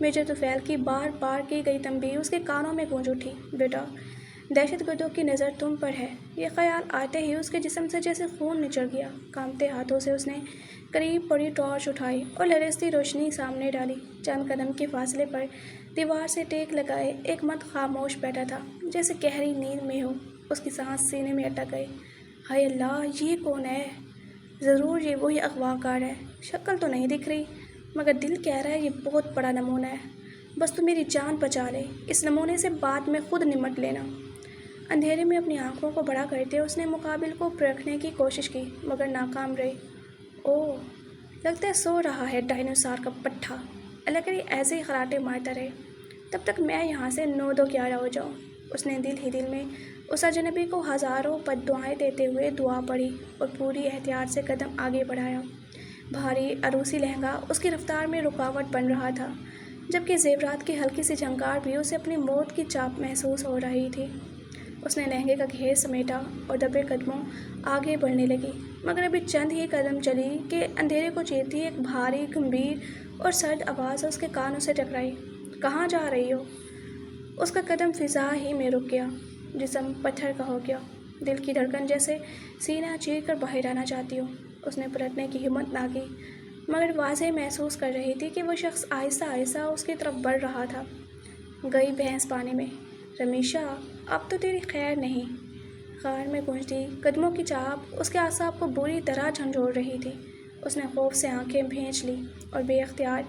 Major طفیل کی بار بار کی گئی تنبیہ اس کے کانوں میں گونج اٹھی۔ بیٹا، دہشت گردوں کی نظر تم پر ہے۔ یہ خیال آتے ہی اس کے جسم سے جیسے خون نچڑ گیا۔ کانپتے ہاتھوں سے اس نے قریب پڑی ٹارچ اٹھائی اور لرزتی روشنی سامنے ڈالی۔ چند قدم کے فاصلے پر دیوار سے ٹیک لگائے ایک مرد خاموش بیٹھا تھا، جیسے گہری نیند میں ہو۔ اس کی سانس سینے میں اٹک گئی۔ ہائے اللہ، یہ کون ہے؟ ضرور یہ وہی اغوا کار ہے۔ شکل تو نہیں دکھ رہی، مگر دل کہہ رہا ہے یہ بہت بڑا نمونہ ہے۔ بس تو میری جان بچا لے، اس نمونے سے بعد میں خود نمٹ لینا۔ اندھیرے میں اپنی آنکھوں کو بڑا کرتے اس نے مقابل کو پرکھنے کی کوشش کی، مگر ناکام رہی۔ اوہ، لگتا ہے سو رہا ہے ڈائنوسار کا پٹھا۔ اللہ کرے ایسے ہی خراٹے مارتا رہے، تب تک میں یہاں سے 9 دو 11 ہو جاؤں۔ اس نے دل ہی دل میں اس اجنبی کو ہزاروں بد دعائیں دیتے ہوئے دعا پڑھی اور پوری احتیاط سے قدم آگے بڑھایا۔ بھاری عروسی لہنگا اس کی رفتار میں رکاوٹ بن رہا تھا، جبکہ زیورات کی ہلکی سی جھنکار بھی اسے اپنی موت کی چاپ محسوس ہو رہی تھی۔ اس نے لہنگے کا گھیر سمیٹا اور دبے قدموں آگے بڑھنے لگی، مگر ابھی چند ہی قدم چلی کہ اندھیرے کو چیرتی ایک بھاری، گمبھیر اور سرد آواز اس کے کانوں سے ٹکرائی۔ کہاں جا رہی ہو؟ اس کا قدم فضا ہی میں رک گیا، جسم پتھر کا ہو گیا، دل کی دھڑکن جیسے سینہ چیر کر باہر آنا چاہتی ہو۔ اس نے پلٹنے کی ہمت نہ کی، مگر واضح محسوس کر رہی تھی کہ وہ شخص آہستہ آہستہ اس کی طرف بڑھ رہا تھا۔ گئی بھینس پانی میں۔ رمیشا، اب تو تیری خیر نہیں۔ غار میں گونجتی قدموں کی چاپ اس کے اعصاب کو بری طرح جھنجھوڑ رہی تھی۔ اس نے خوف سے آنکھیں بھینچ لی اور بے اختیار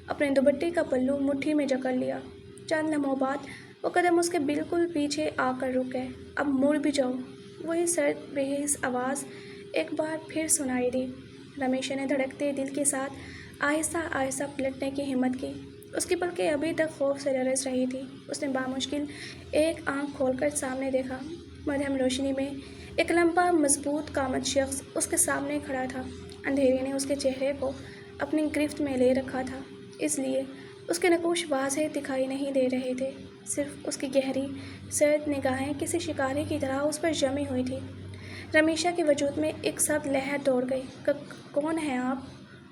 اپنے دوپٹے کا پلو مٹھی میں جکڑ لیا۔ چند لمحوں بعد وہ قدم اس کے بالکل پیچھے آ کر رک گئے۔ اب مڑ بھی جاؤ۔ وہی سرد بےحس آواز ایک بار پھر سنائی دی۔ رمیشا نے دھڑکتے دل کے ساتھ آہستہ آہستہ پلٹنے کی ہمت کی۔ اس کی پلکیں ابھی تک خوف سے لرز رہی تھی۔ اس نے بامشکل ایک آنکھ کھول کر سامنے دیکھا۔ مدھم روشنی میں ایک لمبا، مضبوط قامت شخص اس کے سامنے کھڑا تھا۔ اندھیرے نے اس کے چہرے کو اپنی گرفت میں لے رکھا تھا، اس لیے اس کے نقوش واضح دکھائی نہیں دے رہے تھے۔ صرف اس کی گہری، سرد نگاہیں کسی شکاری کی طرح اس پر جمی ہوئی تھیں۔ رمیشا کے وجود میں ایک سخت لہر دوڑ گئی۔ کون ہیں آپ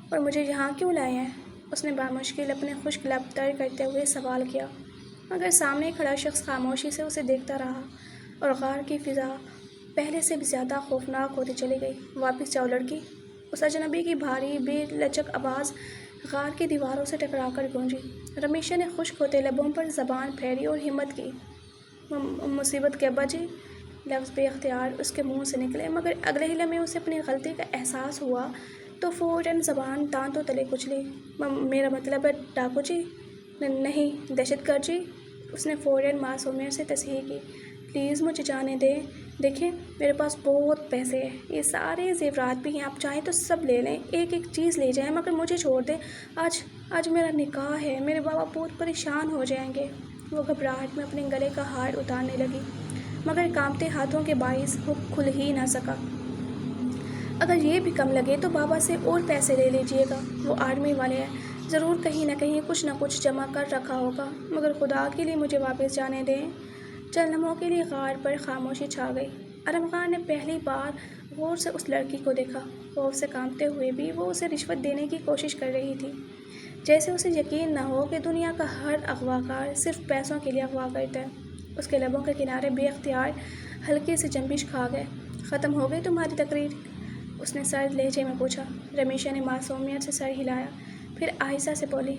اور مجھے یہاں کیوں لائے ہیں؟ اس نے بامشکل اپنے خشک لب تر کرتے ہوئے سوال کیا، مگر سامنے کھڑا شخص خاموشی سے اسے دیکھتا رہا اور غار کی فضا پہلے سے بھی زیادہ خوفناک ہوتی چلی گئی۔ واپس جاؤ لڑکی۔ اس اجنبی کی بھاری، بے لچک آواز غار کی دیواروں سے ٹکرا کر گونجی۔ رمیشا نے خشک ہوتے لبوں پر زبان پھیری اور ہمت کی۔ مصیبت کے ابا جی؟ لفظ بے اختیار اس کے منہ سے نکلے، مگر اگلے ہی لمحے اسے اپنی غلطی کا احساس ہوا تو فوراً زبان دانتوں تلے کچلی۔ میرا مطلب ہے ڈاکو جی؟ نہیں، دہشت گرد جی۔ اس نے فوراً معصومیت سے تصحیح کی۔ پلیز مجھے جانے دیں۔ دیکھیں، میرے پاس بہت پیسے ہیں، یہ سارے زیورات بھی ہیں، آپ چاہیں تو سب لے لیں، ایک ایک چیز لے جائیں، مگر مجھے چھوڑ دیں۔ آج میرا نکاح ہے، میرے بابا بہت پریشان ہو جائیں گے۔ وہ گھبراہٹ میں اپنے گلے کا ہار اتارنے لگی، مگر کانپتے ہاتھوں کے باعث ہک کھل ہی نہ سکا۔ اگر یہ بھی کم لگے تو بابا سے اور پیسے لے لیجیے گا، وہ آرمی والے ہیں، ضرور کہیں نہ کچھ جمع کر رکھا ہوگا، مگر خدا کے لیے مجھے واپس جانے دیں۔ چند لمحوں کے لیے غار پر خاموشی چھا گئی۔ ارم خان نے پہلی بار غور سے اس لڑکی کو دیکھا۔ خوف سے کانپتے ہوئے بھی وہ اسے رشوت دینے کی کوشش کر رہی تھی، جیسے اسے یقین نہ ہو کہ دنیا کا ہر اغوا کار صرف پیسوں کے لیے اغوا کرتا ہے۔ اس کے لبوں کے کنارے بے اختیار ہلکی سی جنبش کھا گئے۔ ختم ہو گئی تمہاری تقریر؟ اس نے سرد لہجے میں پوچھا۔ رمیشا نے معصومیت سے سر ہلایا، پھر آہستہ سے بولی،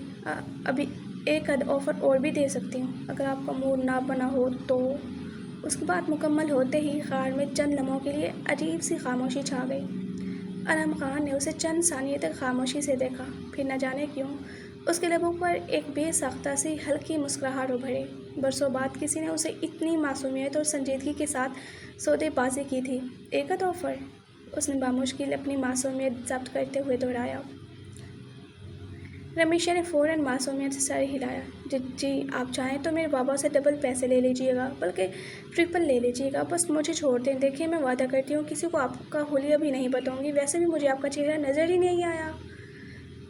ابھی ایک آدھ آفر اور بھی دے سکتی ہوں، اگر آپ کا موڈ نہ بنا ہو تو۔ اس کی بات مکمل ہوتے ہی غار میں چند لمحوں کے لیے عجیب سی خاموشی چھا گئی۔ ارم خان نے اسے چند ثانیے تک خاموشی سے دیکھا، پھر نہ جانے کیوں اس کے لبوں پر ایک بے ساختہ سی ہلکی مسکراہٹ ابھری۔ برسوں بعد کسی نے اسے اتنی معصومیت اور سنجیدگی کے ساتھ سودے بازی کی تھی۔ ایک آدھ آفر؟ اس نے بامشکل اپنی معصومیت ضبط کرتے ہوئے دہرایا۔ رمیشا نے فوراً معصومیت سے سر ہلایا۔ جی، آپ چاہیں تو میرے بابا سے ڈبل پیسے لے لیجیے گا، بلکہ ٹرپل لے لیجیے گا، بس مجھے چھوڑ دیں۔ دیکھیں، میں وعدہ کرتی ہوں کسی کو آپ کا حلیہ بھی نہیں بتاؤں گی، ویسے بھی مجھے آپ کا چہرہ نظر ہی نہیں آیا۔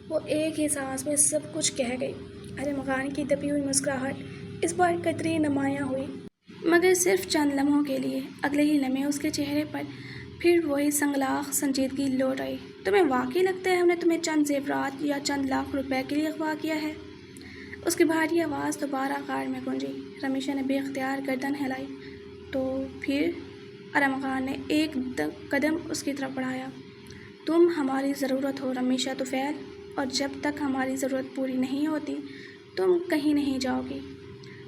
وہ ایک ہی سانس میں سب کچھ کہہ گئی۔ ارم خان کی دبی ہوئی مسکراہٹ اس بار قدرے نمایاں ہوئی، مگر صرف چند لمحوں کے لیے۔ اگلے ہی لمحے اس کے چہرے پر پھر وہی سنگلاخ سنجیدگی لوٹ آئی۔ تمہیں واقعی لگتا ہے ہم نے تمہیں چند زیورات یا چند لاکھ روپے کے لیے اغوا کیا ہے؟ اس کی بھاری آواز دوبارہ غار میں گونجی۔ رمیشا نے بے اختیار گردن ہلائی تو پھر ارم خان نے ایک قدم اس کی طرف بڑھایا۔ تم ہماری ضرورت ہو رمیشا طفیل، اور جب تک ہماری ضرورت پوری نہیں ہوتی تم کہیں نہیں جاؤ گی۔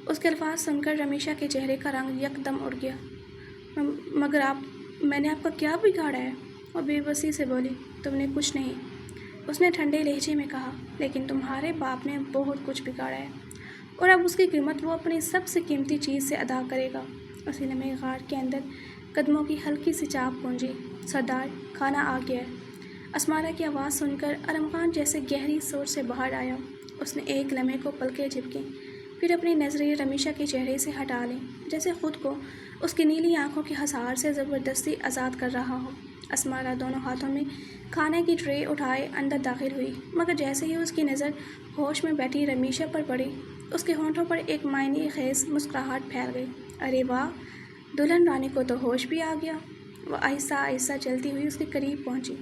اس کے الفاظ سن کر رمیشا کے چہرے کا رنگ یکدم اڑ گیا۔ مگر میں نے آپ کا کیا بگاڑا ہے؟ وہ بے بسی سے بولی۔ تم نے کچھ نہیں، اس نے ٹھنڈے لہجے میں کہا، لیکن تمہارے باپ نے بہت کچھ بگاڑا ہے، اور اب اس کی قیمت وہ اپنی سب سے قیمتی چیز سے ادا کرے گا۔ اسی لمحے غار کے اندر قدموں کی ہلکی سی چاپ گونجی۔ سردار، کھانا آ گیا ہے۔ اسمارا کی آواز سن کر ارم خان جیسے گہری سوچ سے باہر آیا۔ اس نے ایک لمحے کو پلکیں جھپکیں، پھر اپنی نظریں رمیشا کے چہرے سے ہٹا لیں، جیسے خود کو اس کی نیلی آنکھوں کے حصار سے زبردستی آزاد کر رہا ہو۔ اسمارا دونوں ہاتھوں میں کھانے کی ٹرے اٹھائے اندر داخل ہوئی، مگر جیسے ہی اس کی نظر ہوش میں بیٹھی رمیشا پر پڑی، اس کے ہونٹوں پر ایک معنی خیز مسکراہٹ پھیل گئی۔ ارے واہ، دلہن رانی کو تو ہوش بھی آ گیا۔ وہ آہستہ آہستہ چلتی ہوئی اس کے قریب پہنچی۔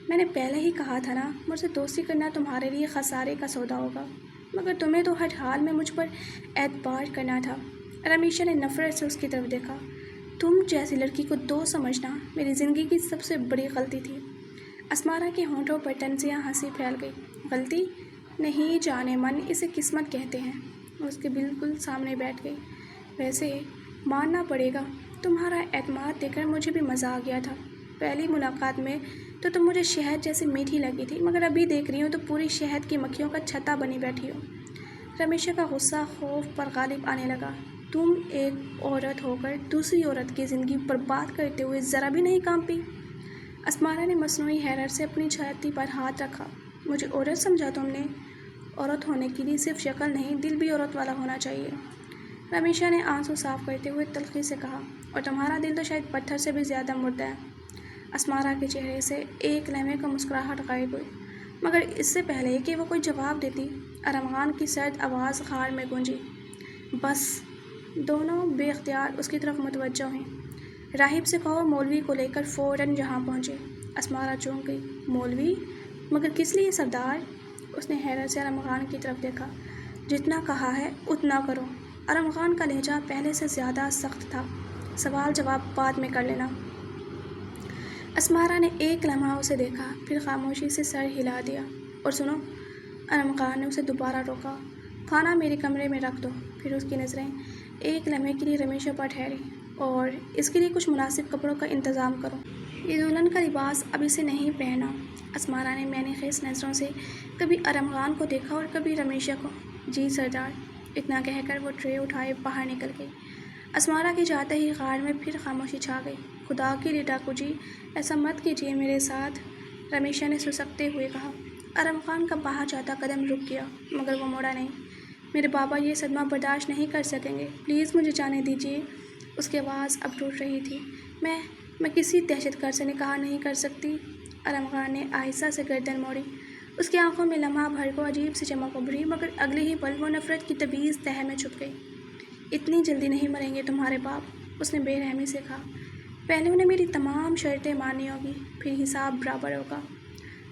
میں نے پہلے ہی کہا تھا نا، مجھ سے دوستی کرنا تمہارے لیے خسارے کا سودا ہوگا، مگر تمہیں تو ہر حال میں مجھ پر اعتبار کرنا تھا۔ رمیشا نے نفرت سے اس کی طرف دیکھا۔ تم جیسی لڑکی کو دوست سمجھنا میری زندگی کی سب سے بڑی غلطی تھی۔ اسمارا کے ہونٹوں پر طنزیہ ہنسی پھیل گئی۔ غلطی نہیں جانے من، اسے قسمت کہتے ہیں۔ وہ اس کے بالکل سامنے بیٹھ گئی۔ ویسے ماننا پڑے گا، تمہارا اعتماد دیکھ کر مجھے بھی مزہ آ گیا تھا۔ پہلی ملاقات میں تو تم مجھے شہد جیسی میٹھی لگی تھی، مگر ابھی دیکھ رہی ہوں تو پوری شہد کی مکھیوں کا چھتا بنی بیٹھی ہو۔ رمیشا کا غصہ خوف پر غالب آنے لگا۔ تم ایک عورت ہو کر دوسری عورت کی زندگی برباد کرتے ہوئے ذرا بھی نہیں کانپی؟ اسمارا نے مصنوعی حیرت سے اپنی چھاتی پر ہاتھ رکھا۔ مجھے عورت سمجھا تم نے؟ عورت ہونے کے لیے صرف شکل نہیں، دل بھی عورت والا ہونا چاہیے۔ رمیشا نے آنسو صاف کرتے ہوئے تلخی سے کہا، اور تمہارا دل تو شاید پتھر سے بھی زیادہ مردہ ہے۔ اسمارا کے چہرے سے ایک لمحے کا مسکراہٹ غائب ہوئی، مگر اس سے پہلے کہ وہ کوئی جواب دیتی، ارم خان کی سرد آواز غار میں گونجی۔ بس۔ دونوں بے اختیار اس کی طرف متوجہ ہوئیں۔ راہب سے کہو مولوی کو لے کر فوراً یہاں پہنچے۔ اسمارا چونک گئی۔ مولوی؟ مگر کس لیے سردار؟ اس نے حیرت سے ارم خان کی طرف دیکھا۔ جتنا کہا ہے اتنا کرو۔ ارم خان کا لہجہ پہلے سے زیادہ سخت تھا۔ سوال جواب بعد میں کر لینا۔ اسمارا نے ایک لمحہ اسے دیکھا، پھر خاموشی سے سر ہلا دیا۔ اور سنو، ارم خان نے اسے دوبارہ روکا، کھانا میرے کمرے میں رکھ دو۔ پھر اس کی نظریں ایک لمحے کے لیے رمیشا پر ٹھہری۔ اور اس کے لیے کچھ مناسب کپڑوں کا انتظام کرو۔ یہ دلہن کا لباس اب اسے نہیں پہننا۔ اسمارا نے میانی خیز نظروں سے کبھی ارم خان کو دیکھا اور کبھی رمیشا کو۔ جی سردار، اتنا کہہ کر وہ ٹرے اٹھائے باہر نکل گئی۔ اسمارا کے جاتے ہی غار میں پھر خاموشی چھا گئی۔ خدا کے لیے ڈاکو جی، ایسا مت کیجیے میرے ساتھ، رمیشا نے سسکتے ہوئے کہا۔ ارم خان کا باہر جاتا قدم رک گیا، مگر وہ موڑا نہیں۔ میرے بابا یہ صدمہ برداشت نہیں کر سکیں گے، پلیز مجھے جانے دیجیے۔ اس کی آواز اب ٹوٹ رہی تھی۔ میں کسی دہشت گرد سے نکاح نہیں کر سکتی۔ ارم خان نے آہستہ سے گردن موڑی۔ اس کی آنکھوں میں لمحہ بھر کو عجیب سی چمک ابھری، مگر اگلے ہی پل وہ نفرت کی تبیض تہہ میں چھپ گئی۔ اتنی جلدی نہیں مریں گے تمہارے باپ، اس نے بے رحمی سے کہا۔ پہلے انہیں میری تمام شرطیں ماننی ہوگی، پھر حساب برابر ہوگا۔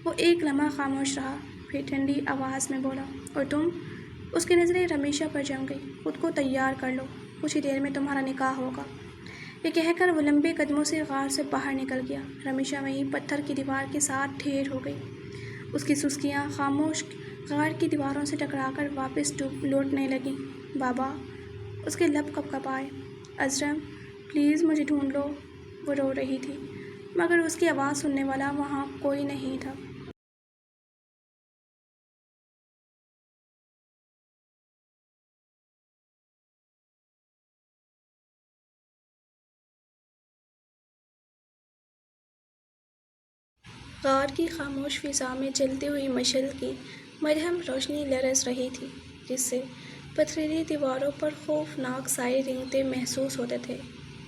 وہ ایک لمحہ خاموش رہا، پھر ٹھنڈی آواز میں بولا، اور تم؟ اس کی نظریں رمیشا پر جم گئی۔ خود کو تیار کر لو، کچھ ہی دیر میں تمہارا نکاح ہوگا۔ یہ کہہ کر وہ لمبے قدموں سے غار سے باہر نکل گیا۔ رمیشا وہیں پتھر کی دیوار کے ساتھ ڈھیر ہو گئی۔ اس کی سسکیاں خاموش غار کی دیواروں سے ٹکرا کر واپس لوٹنے لگیں۔ بابا، اس کے لب کپ کپ آئے۔ ازرم، پلیز مجھے ڈھونڈ لو۔ وہ رو رہی تھی، مگر اس کی آواز سننے والا وہاں کوئی نہیں تھا۔ غار کی خاموش فضا میں جلتی ہوئی مشعل کی مرہم روشنی لرز رہی تھی، جس سے پتھریلی دیواروں پر خوفناک سائے رینگتے محسوس ہوتے تھے۔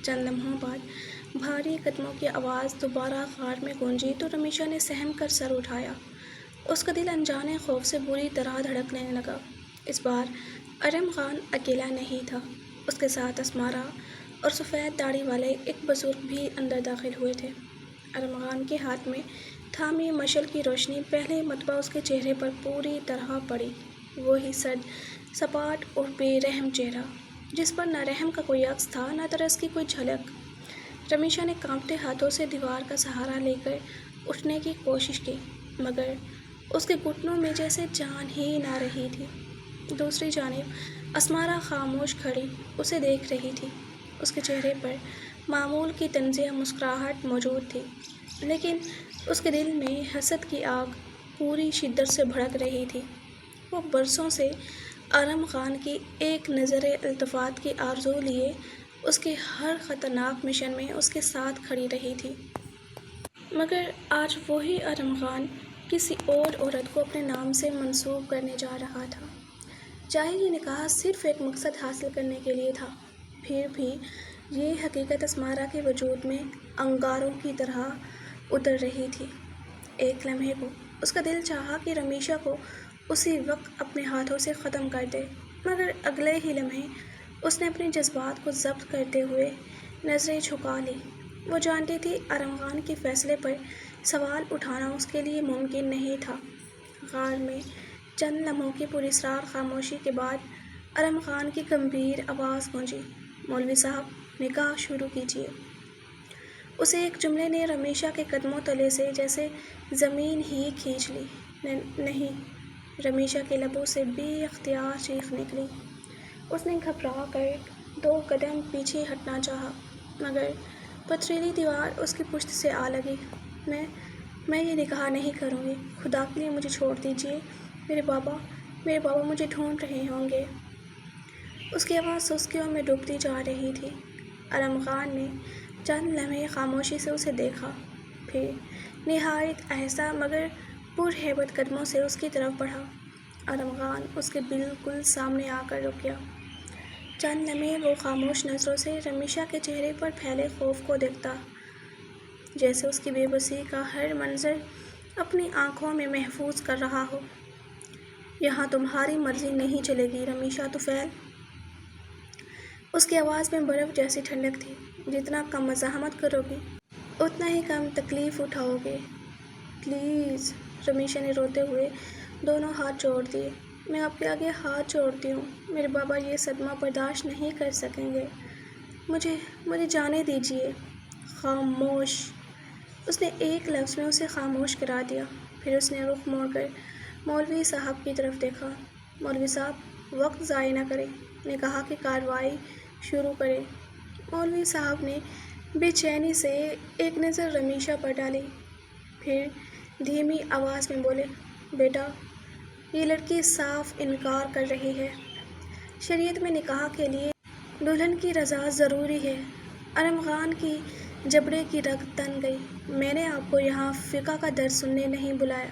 چند لمحوں بعد بھاری قدموں کی آواز دوبارہ غار میں گونجی تو رمیشا نے سہم کر سر اٹھایا۔ اس کا دل انجانے خوف سے بری طرح دھڑکنے لگا۔ اس بار ارم خان اکیلا نہیں تھا، اس کے ساتھ اسمارا اور سفید داڑھی والے ایک بزرگ بھی اندر داخل ہوئے تھے۔ ارم خان کے ہاتھ میں تھامی مشعل کی روشنی پہلی مرتبہ اس کے چہرے پر پوری طرح پڑی۔ وہی سرد سپاٹ اور بے رحم چہرہ جس پر نہ رحم کا کوئی عکس تھا نہ ترس کی کوئی جھلک۔ رمیشا نے کانپتے ہاتھوں سے دیوار کا سہارا لے کر اٹھنے کی کوشش کی مگر اس کے گھٹنوں میں جیسے جان ہی نہ رہی تھی۔ دوسری جانب اسمارا خاموش کھڑی اسے دیکھ رہی تھی۔ اس کے چہرے پر معمول کی طنزیہ مسکراہٹ موجود تھی لیکن اس کے دل میں حسد کی آگ پوری شدت سے بھڑک رہی تھی۔ وہ برسوں سے ارم خان کی ایک نظر التفات کی آرزو لیے اس کے ہر خطرناک مشن میں اس کے ساتھ کھڑی رہی تھی مگر آج وہی ارم خان کسی اور عورت کو اپنے نام سے منسوب کرنے جا رہا تھا۔ چاہے یہ نکاح صرف ایک مقصد حاصل کرنے کے لیے تھا پھر بھی یہ حقیقت اسمارا کے وجود میں انگاروں کی طرح اتر رہی تھی۔ ایک لمحے کو اس کا دل چاہا کہ رمیشا کو اسی وقت اپنے ہاتھوں سے ختم کر دے مگر اگلے ہی لمحے اس نے اپنے جذبات کو ضبط کرتے ہوئے نظریں جھکا لی۔ وہ جانتی تھی ارم خان کے فیصلے پر سوال اٹھانا اس کے لیے ممکن نہیں تھا۔ غار میں چند لمحوں کی پراسرار خاموشی کے بعد ارم خان کی گمبھیر آواز گونجی، مولوی صاحب نکاح شروع کیجیے۔ اسے ایک جملے نے رمیشا کے قدموں تلے سے جیسے زمین ہی کھینچ لی۔ نہیں، رمیشا کے لبوں سے بے اختیار چیخ نکلی۔ اس نے گھبرا کر 2 قدم پیچھے ہٹنا چاہا مگر پتھریلی دیوار اس کی پشت سے آ لگی۔ میں یہ نکاح نہیں کروں گی، خدا کے لیے مجھے چھوڑ دیجیے، میرے بابا مجھے ڈھونڈ رہے ہوں گے۔ اس کی آواز سستیوں میں ڈوبتی جا رہی تھی۔ ارم خان نے چند لمحے خاموشی سے اسے دیکھا پھر نہایت آہستہ مگر پرہیبت قدموں سے اس کی طرف بڑھا۔ ارم خان اس کے بالکل سامنے آ کر رک گیا۔ چند لمحے وہ خاموش نظروں سے رمیشا کے چہرے پر پھیلے خوف کو دیکھتا جیسے اس کی بے بسی کا ہر منظر اپنی آنکھوں میں محفوظ کر رہا ہو۔ یہاں تمہاری مرضی نہیں چلے گی رمیشا طفیل۔ اس کی آواز میں برف جیسی ٹھنڈک تھی۔ جتنا کم مزاحمت کرو گی اتنا ہی کم تکلیف اٹھاؤ گے، پلیز۔ رمیشا نے روتے ہوئے دونوں ہاتھ جوڑ دیے۔ میں آپ کے آگے ہاتھ جوڑتی ہوں، میرے بابا یہ صدمہ برداشت نہیں کر سکیں گے، مجھے جانے دیجیے۔ خاموش۔ اس نے ایک لفظ میں اسے خاموش کرا دیا۔ پھر اس نے رخ موڑ کر مولوی صاحب کی طرف دیکھا۔ مولوی صاحب وقت ضائع نہ کریں، نکاح کی کارروائی شروع کریں۔ مولوی صاحب نے بے چینی سے ایک نظر رمیشا پر ڈالی پھر دھیمی آواز میں بولے، بیٹا یہ لڑکی صاف انکار کر رہی ہے، شریعت میں نکاح کے لیے دلہن کی رضا ضروری ہے۔ ارم خان کی جبڑے کی رگ تن گئی۔ میں نے آپ کو یہاں فقہ کا درس سننے نہیں بلایا۔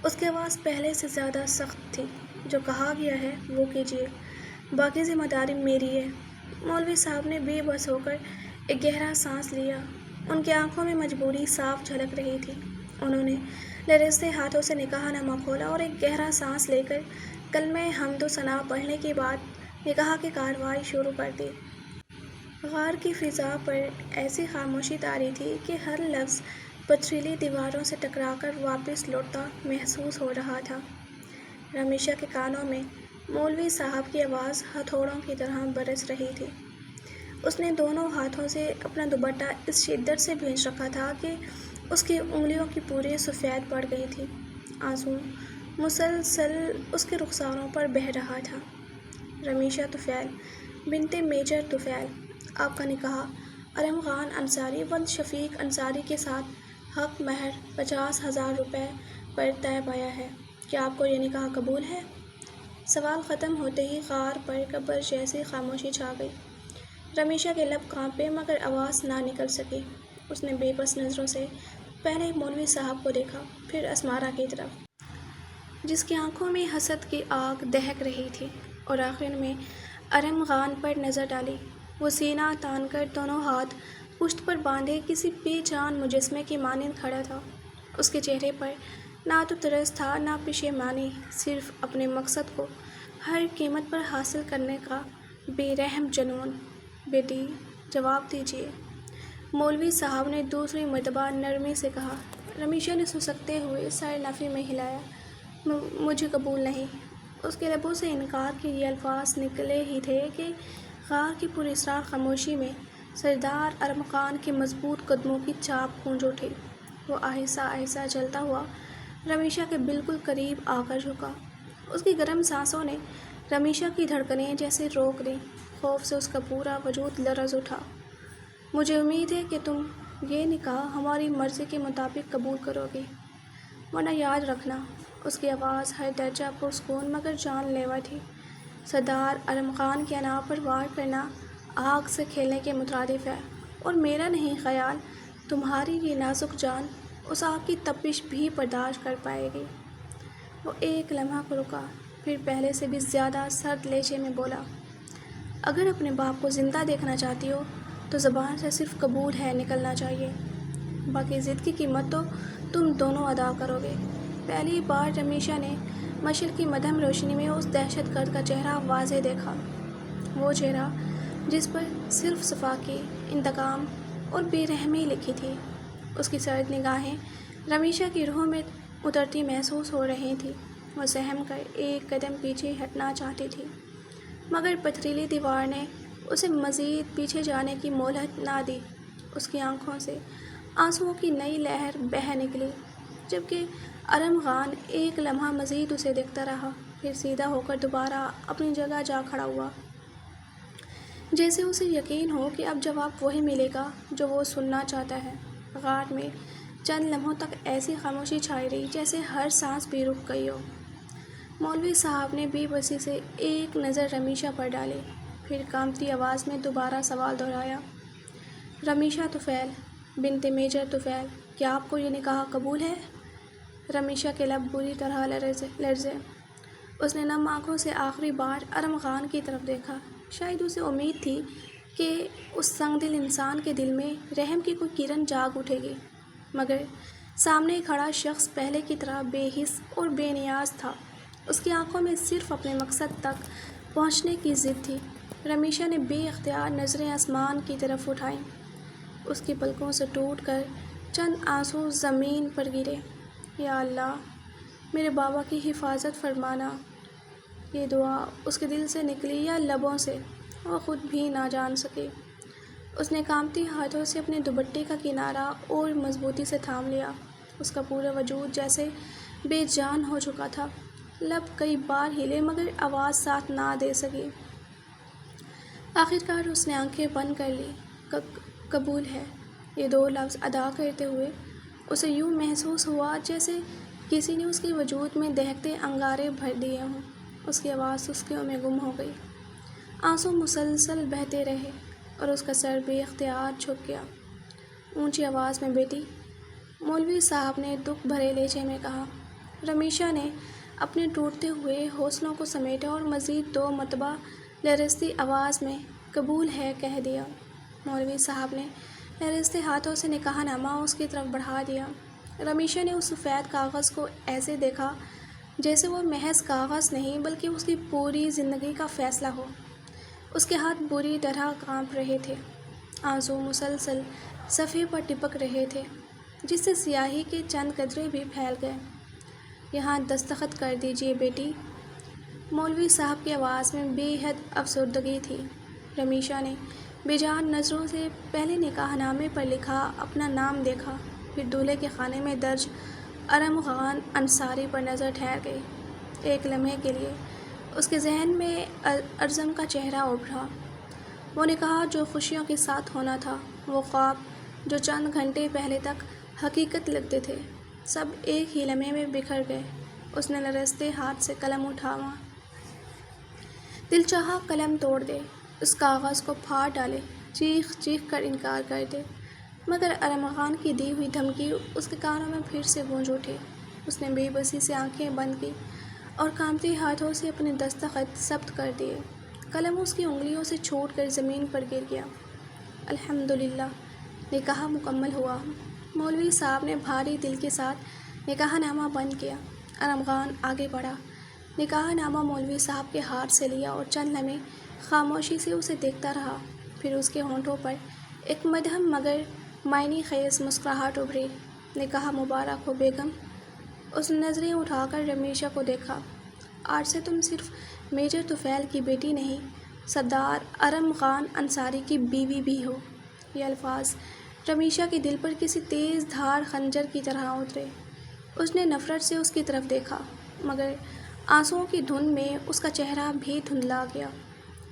اس کی آواز پہلے سے زیادہ سخت تھی۔ جو کہا گیا ہے وہ کیجیے، باقی ذمہ داری میری ہے۔ مولوی صاحب نے بے بس ہو کر ایک گہرا سانس لیا۔ ان کی آنکھوں میں مجبوری صاف جھلک رہی تھی۔ انہوں نے لرزتے ہاتھوں سے نکاح نامہ کھولا اور ایک گہرا سانس لے کر کلمہ حمد و ثنا پڑھنے کے بعد نکاح کی کارروائی شروع کر دی۔ غار کی فضا پر ایسی خاموشی طاری تھی کہ ہر لفظ پتھریلی دیواروں سے ٹکرا کر واپس لوٹتا محسوس ہو رہا تھا۔ رمیشا کے کانوں میں مولوی صاحب کی آواز ہتھوڑوں کی طرح برس رہی تھی۔ اس نے دونوں ہاتھوں سے اپنا دوپٹہ اس شدت سے بھینچ رکھا تھا کہ اس کی انگلیوں کی پوری سفید پڑ گئی تھی۔ آنسو مسلسل اس کے رخساروں پر بہہ رہا تھا۔ رمیشا طفیل بنت میجر طفیل، آپ کا نکاح ارم خان انصاری ون شفیق انصاری کے ساتھ حق مہر 50,000 روپے پر طے پایا ہے۔ کیا آپ کو یہ نکاح قبول ہے؟ سوال ختم ہوتے ہی غار پر قبر جیسی خاموشی چھا گئی۔ رمیشا کے لب کانپے مگر آواز نہ نکل سکی۔ اس نے بے بس نظروں سے پہلے مولوی صاحب کو دیکھا پھر اسمارا کی طرف جس کی آنکھوں میں حسد کی آگ دہک رہی تھی اور آخر میں ارم خان پر نظر ڈالی۔ وہ سینہ تان کر دونوں ہاتھ پشت پر باندھے کسی بے جان مجسمے کی مانند کھڑا تھا۔ اس کے چہرے پر نہ تو ترس تھا نہ پشیمانی، صرف اپنے مقصد کو ہر قیمت پر حاصل کرنے کا بے رحم جنون۔ بیٹی جواب دیجیے، مولوی صاحب نے دوسری مرتبہ نرمی سے کہا۔ رمیشا نے سسکتے ہوئے سر نفی میں ہلایا۔ مجھے قبول نہیں۔ اس کے لبوں سے انکار کے یہ الفاظ نکلے ہی تھے کہ غار کی پراسرار خاموشی میں سردار ارمغان کے مضبوط قدموں کی چاپ گونج اٹھی۔ وہ آہستہ آہستہ چلتا ہوا رمیشہ کے بالکل قریب آ کر جھکا۔ اس کی گرم سانسوں نے رمیشہ کی دھڑکنیں جیسے روک دیں۔ خوف سے اس کا پورا وجود لرز اٹھا۔ مجھے امید ہے کہ تم یہ نکاح ہماری مرضی کے مطابق قبول کرو گے، ورنہ یاد رکھنا۔ اس کی آواز ہر درجہ پرسکون مگر جان لیوا تھی۔ سردار ارمغان کے انا پر وار کرنا آگ سے کھیلنے کے مترادف ہے، اور میرا نہیں خیال تمہاری یہ نازک جان اس آگ کی تپش بھی برداشت کر پائے گی۔ وہ ایک لمحہ کو رکا، پھر پہلے سے بھی زیادہ سرد لہجے میں بولا، اگر اپنے باپ کو زندہ دیکھنا چاہتی ہو تو زبان سے صرف قبول ہے نکلنا چاہیے، باقی ضد کی قیمت تو تم دونوں ادا کرو گے۔ پہلی بار رمیشہ نے مشعل کی مدھم روشنی میں اس دہشت گرد کا چہرہ واضح دیکھا، وہ چہرہ جس پر صرف صفاقی، انتقام اور بے رحمی لکھی تھی۔ اس کی سرد نگاہیں رمیشہ کی روح میں اترتی محسوس ہو رہی تھیں۔ وہ سہم کر ایک قدم پیچھے ہٹنا چاہتی تھی، مگر پتھریلی دیوار نے اسے مزید پیچھے جانے کی مہلت نہ دی۔ اس کی آنکھوں سے آنسوؤں کی نئی لہر بہہ نکلی، جبکہ ارمغان ایک لمحہ مزید اسے دیکھتا رہا، پھر سیدھا ہو کر دوبارہ اپنی جگہ جا کھڑا ہوا، جیسے اسے یقین ہو کہ اب جواب وہی ملے گا جو وہ سننا چاہتا ہے۔ غار میں چند لمحوں تک ایسی خاموشی چھائی رہی جیسے ہر سانس بھی رک گئی ہو۔ مولوی صاحب نے بے بسی سے ایک نظر رمیشہ پر ڈالی، پھر کانپتی آواز میں دوبارہ سوال دہرایا، رمیشہ طفیل بنت میجر طفیل، کیا آپ کو یہ نکاح قبول ہے؟ رمیشہ کے لب بری طرح لرزے۔ اس نے نم آنکھوں سے آخری بار ارمغان کی طرف دیکھا۔ شاید اسے امید تھی کہ اس سنگ دل انسان کے دل میں رحم کی کوئی کرن جاگ اٹھے گی، مگر سامنے کھڑا شخص پہلے کی طرح بے حس اور بے نیاز تھا۔ اس کی آنکھوں میں صرف اپنے مقصد تک پہنچنے کی ضد تھی۔ رمیشہ نے بے اختیار نظریں آسمان کی طرف اٹھائیں۔ اس کی پلکوں سے ٹوٹ کر چند آنسو زمین پر گرے۔ یا اللہ، میرے بابا کی حفاظت فرمانا۔ یہ دعا اس کے دل سے نکلی یا لبوں سے، وہ خود بھی نہ جان سکی۔ اس نے کانپتی ہاتھوں سے اپنے دوپٹے کا کنارہ اور مضبوطی سے تھام لیا۔ اس کا پورا وجود جیسے بے جان ہو چکا تھا۔ لب کئی بار ہلے مگر آواز ساتھ نہ دے سکی۔ آخرکار اس نے آنکھیں بند کر لی۔ قبول ہے، یہ دو لفظ ادا کرتے ہوئے اسے یوں محسوس ہوا جیسے کسی نے اس کے وجود میں دہکتے انگارے بھر دیے ہوں۔ اس کی آواز سسکیوں میں گم ہو گئی، آنسو مسلسل بہتے رہے اور اس کا سر بے اختیار جھک گیا۔ اونچی آواز میں، بیٹی، مولوی صاحب نے دکھ بھرے لہجے میں کہا۔ رمیشہ نے اپنے ٹوٹتے ہوئے حوصلوں کو سمیٹا اور مزید 2 مرتبہ لرزتی آواز میں قبول ہے کہہ دیا۔ مولوی صاحب نے لرزتے ہاتھوں سے نکاح نامہ اس کی طرف بڑھا دیا۔ رمیشہ نے اس سفید کاغذ کو ایسے دیکھا جیسے وہ محض کاغذ نہیں بلکہ اس کی پوری زندگی کا فیصلہ ہو۔ اس کے ہاتھ بری طرح کانپ رہے تھے، آنسو مسلسل صفحے پر ٹپک رہے تھے جس سے سیاہی کے چند قطرے بھی پھیل گئے۔ یہاں دستخط کر دیجیے بیٹی۔ مولوی صاحب کی آواز میں بے حد افسردگی تھی۔ رمیشہ نے بے جان نظروں سے پہلے نکاح نامے پر لکھا اپنا نام دیکھا، پھر دولہے کے خانے میں درج ارمغان انصاری پر نظر ٹھہر گئی۔ ایک لمحے کے لیے اس کے ذہن میں ارزم کا چہرہ ابھرا۔ وہ نکاح جو خوشیوں کے ساتھ ہونا تھا، وہ خواب جو چند گھنٹے پہلے تک حقیقت لگتے تھے، سب ایک ہی لمحے میں بکھر گئے۔ اس نے لرزتے ہاتھ سے قلم اٹھایا۔ دل چاہا قلم توڑ دے، اس کاغذ کو پھاڑ ڈالے، چیخ چیخ کر انکار کر دے، مگر ارمغان کی دی ہوئی دھمکی اس کے کانوں میں پھر سے گونج اٹھی۔ اس نے بے بسی سے آنکھیں بند کی اور کانپتے ہاتھوں سے اپنے دستخط ثبت کر دیے۔ قلم اس کی انگلیوں سے چھوٹ کر زمین پر گر گیا۔ الحمدللہ، نکاح مکمل ہوا۔ مولوی صاحب نے بھاری دل کے ساتھ نکاح نامہ بند کیا۔ ارمغان آگے بڑھا، نکاح نامہ مولوی صاحب کے ہاتھ سے لیا اور چند لمحے خاموشی سے اسے دیکھتا رہا، پھر اس کے ہونٹوں پر ایک مدھم مگر معنی خیز مسکراہٹ ابھری۔ نکاح مبارک ہو بیگم۔ اس نے نظریں اٹھا کر رمیشہ کو دیکھا۔ آج سے تم صرف میجر طفیل کی بیٹی نہیں، سردار ارم خان انصاری کی بیوی بھی ہو۔ یہ الفاظ رمیشا کے دل پر کسی تیز دھار خنجر کی طرح اترے۔ اس نے نفرت سے اس کی طرف دیکھا، مگر آنسوؤں کی دھند میں اس کا چہرہ بھی دھندلا گیا۔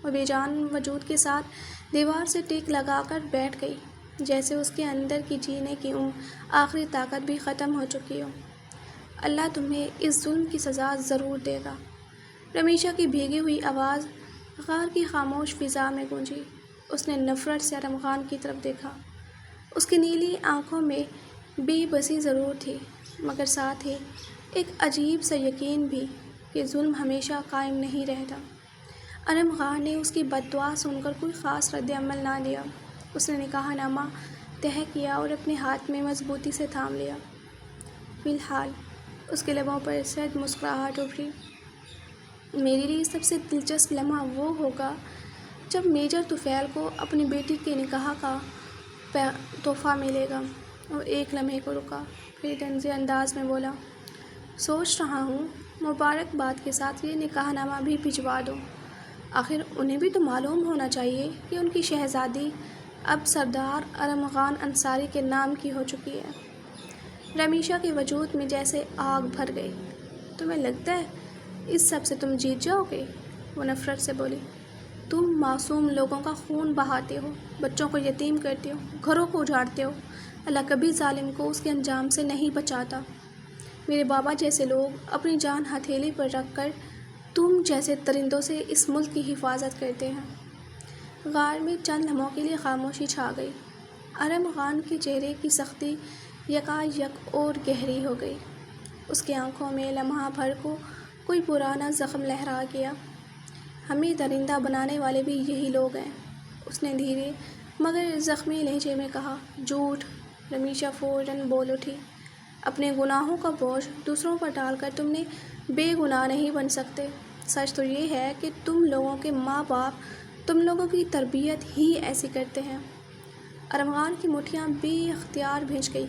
وہ بے جان وجود کے ساتھ دیوار سے ٹیک لگا کر بیٹھ گئی، جیسے اس کے اندر کی جینے کی آخری طاقت بھی ختم ہو چکی ہو۔ اللہ تمہیں اس ظلم کی سزا ضرور دے گا۔ رمیشا کی بھیگی ہوئی آواز غار کی خاموش فضا میں گونجی۔ اس نے نفرت سے ارم خان کی طرف دیکھا۔ اس کی نیلی آنکھوں میں بے بسی ضرور تھی، مگر ساتھ ہی ایک عجیب سا یقین بھی کہ ظلم ہمیشہ قائم نہیں رہتا۔ ارم خان نے اس کی بد دعا سن کر کوئی خاص رد عمل نہ دیا۔ اس نے نکاح نامہ تہہ کیا اور اپنے ہاتھ میں مضبوطی سے تھام لیا۔ فی الحال اس کے لبوں پر سرد مسکراہٹ ابھری۔ میرے لیے سب سے دلچسپ لمحہ وہ ہوگا جب میجر طفیل کو اپنی بیٹی کے نکاح کا تحفہ ملے گا۔ وہ ایک لمحے کو رکا، پھر طنزی انداز میں بولا، سوچ رہا ہوں مبارکباد کے ساتھ یہ نکاح نامہ بھی بھجوا دو۔ آخر انہیں بھی تو معلوم ہونا چاہیے کہ ان کی شہزادی اب سردار ارم خان انصاری کے نام کی ہو چکی ہے۔ رمیشا کے وجود میں جیسے آگ بھر گئی۔ تمہیں لگتا ہے اس سب سے تم جیت جاؤ گے؟ وہ نفرت سے بولی۔ تم معصوم لوگوں کا خون بہاتے ہو، بچوں کو یتیم کرتے ہو، گھروں کو اجاڑتے ہو۔ اللہ کبھی ظالم کو اس کے انجام سے نہیں بچاتا۔ میرے بابا جیسے لوگ اپنی جان ہتھیلی پر رکھ کر تم جیسے درندوں سے اس ملک کی حفاظت کرتے ہیں۔ غار میں چند لمحوں کے لیے خاموشی چھا گئی۔ ارم خان کے چہرے کی سختی یکایک اور گہری ہو گئی۔ اس کی آنکھوں میں لمحہ بھر کو کوئی پرانا زخم لہرا گیا۔ ہمیں درندہ بنانے والے بھی یہی لوگ ہیں، اس نے دھیرے مگر زخمی لہجے میں کہا۔ جھوٹ! رمیشا فوراً بول اٹھی۔ اپنے گناہوں کا بوجھ دوسروں پر ڈال کر تم نے بے گناہ نہیں بن سکتے۔ سچ تو یہ ہے کہ تم لوگوں کے ماں باپ تم لوگوں کی تربیت ہی ایسی کرتے ہیں۔ ارم خان کی مٹھیاں بے اختیار بھیج گئی۔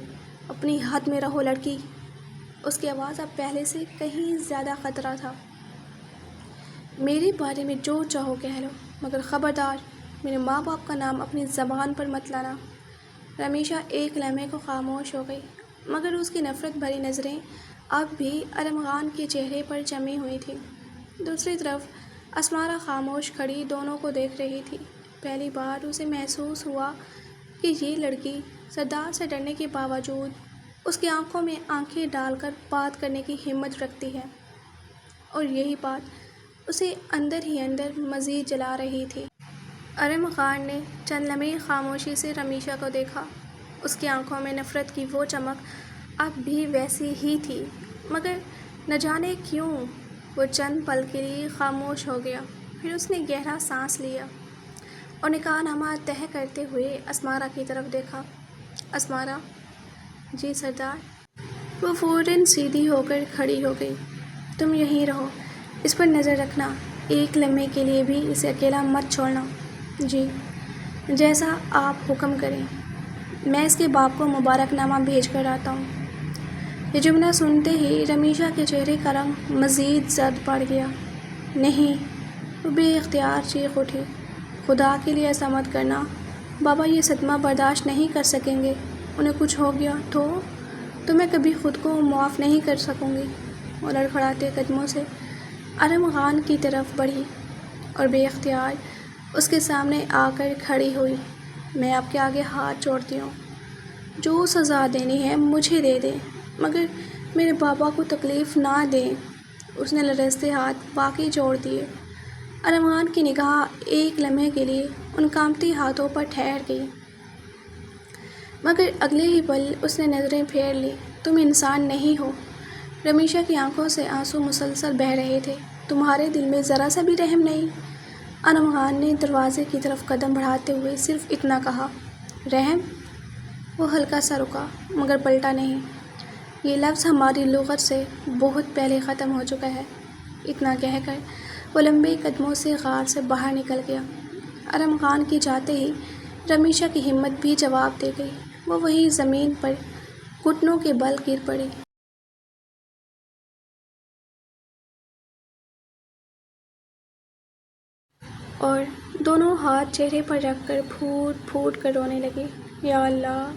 اپنی حد میں رہو لڑکی! اس کی آواز اب پہلے سے کہیں زیادہ خطرہ تھا۔ میرے بارے میں جو چاہو کہہ لو، مگر خبردار میرے ماں باپ کا نام اپنی زبان پر مت لانا۔ رمیشا ایک لمحے کو خاموش ہو گئی، مگر اس کی نفرت بھری نظریں اب بھی ارم خان کے چہرے پر جمی ہوئی تھیں۔ دوسری طرف اسمارا خاموش کھڑی دونوں کو دیکھ رہی تھی۔ پہلی بار اسے محسوس ہوا کہ یہ لڑکی سردار سے ڈرنے کے باوجود اس کی آنکھوں میں آنکھیں ڈال کر بات کرنے کی ہمت رکھتی ہے، اور یہی بات اسے اندر ہی اندر مزید جلا رہی تھی۔ ارم خان نے چند لمحے خاموشی سے رمیشا کو دیکھا۔ اس کی آنکھوں میں نفرت کی وہ چمک اب بھی ویسی ہی تھی، مگر نہ جانے کیوں وہ چند پل کے لیے خاموش ہو گیا۔ پھر اس نے گہرا سانس لیا اور نکاح نامہ تہہ کرتے ہوئے اسمارا کی طرف دیکھا۔ اسمارا! جی سردار! وہ فوراً سیدھی ہو کر کھڑی ہو گئی۔ تم یہیں رہو، اس پر نظر رکھنا، ایک لمحے کے لیے بھی اسے اکیلا مت چھوڑنا۔ جی، جیسا آپ حکم کریں۔ میں اس کے باپ کو مبارک نامہ بھیج کر آتا ہوں۔ یہ جملہ سنتے ہی رمیشا کے چہرے کا رنگ مزید زرد پڑ گیا۔ نہیں! وہ بے اختیار چیخ اٹھی۔ خدا کے لیے ایسا مت کرنا، بابا یہ صدمہ برداشت نہیں کر سکیں گے۔ انہیں کچھ ہو گیا تو میں کبھی خود کو معاف نہیں کر سکوں گی۔ وہ لڑکھڑاتے قدموں سے ارم خان کی طرف بڑھی اور بے اختیار اس کے سامنے آ کر کھڑی ہوئی۔ میں آپ کے آگے ہاتھ جوڑتی ہوں، جو سزا دینی ہے مجھے دے دیں، مگر میرے بابا کو تکلیف نہ دیں۔ اس نے لرزتے ہاتھ باقی جوڑ دیے۔ ارم خان کی نگاہ ایک لمحے کے لیے ان کانپتی ہاتھوں پر ٹھہر گئی، مگر اگلے ہی پل اس نے نظریں پھیر لی۔ تم انسان نہیں ہو۔ رمیشا کی آنکھوں سے آنسو مسلسل بہہ رہے تھے۔ تمہارے دل میں ذرا سا بھی رحم نہیں؟ ارم خان نے دروازے کی طرف قدم بڑھاتے ہوئے صرف اتنا کہا۔ رحم؟ وہ ہلکا سا رکا، مگر پلٹا نہیں۔ یہ لفظ ہماری لغت سے بہت پہلے ختم ہو چکا ہے۔ اتنا کہہ کر وہ لمبے قدموں سے غار سے باہر نکل گیا۔ ارم خان کے جاتے ہی رمیشا کی ہمت بھی جواب دے گئی۔ وہ وہیں زمین پر گھٹنوں کے بل گر پڑی۔ اور دونوں ہاتھ چہرے پر رکھ کر پھوٹ پھوٹ کر رونے لگی۔ یا اللہ!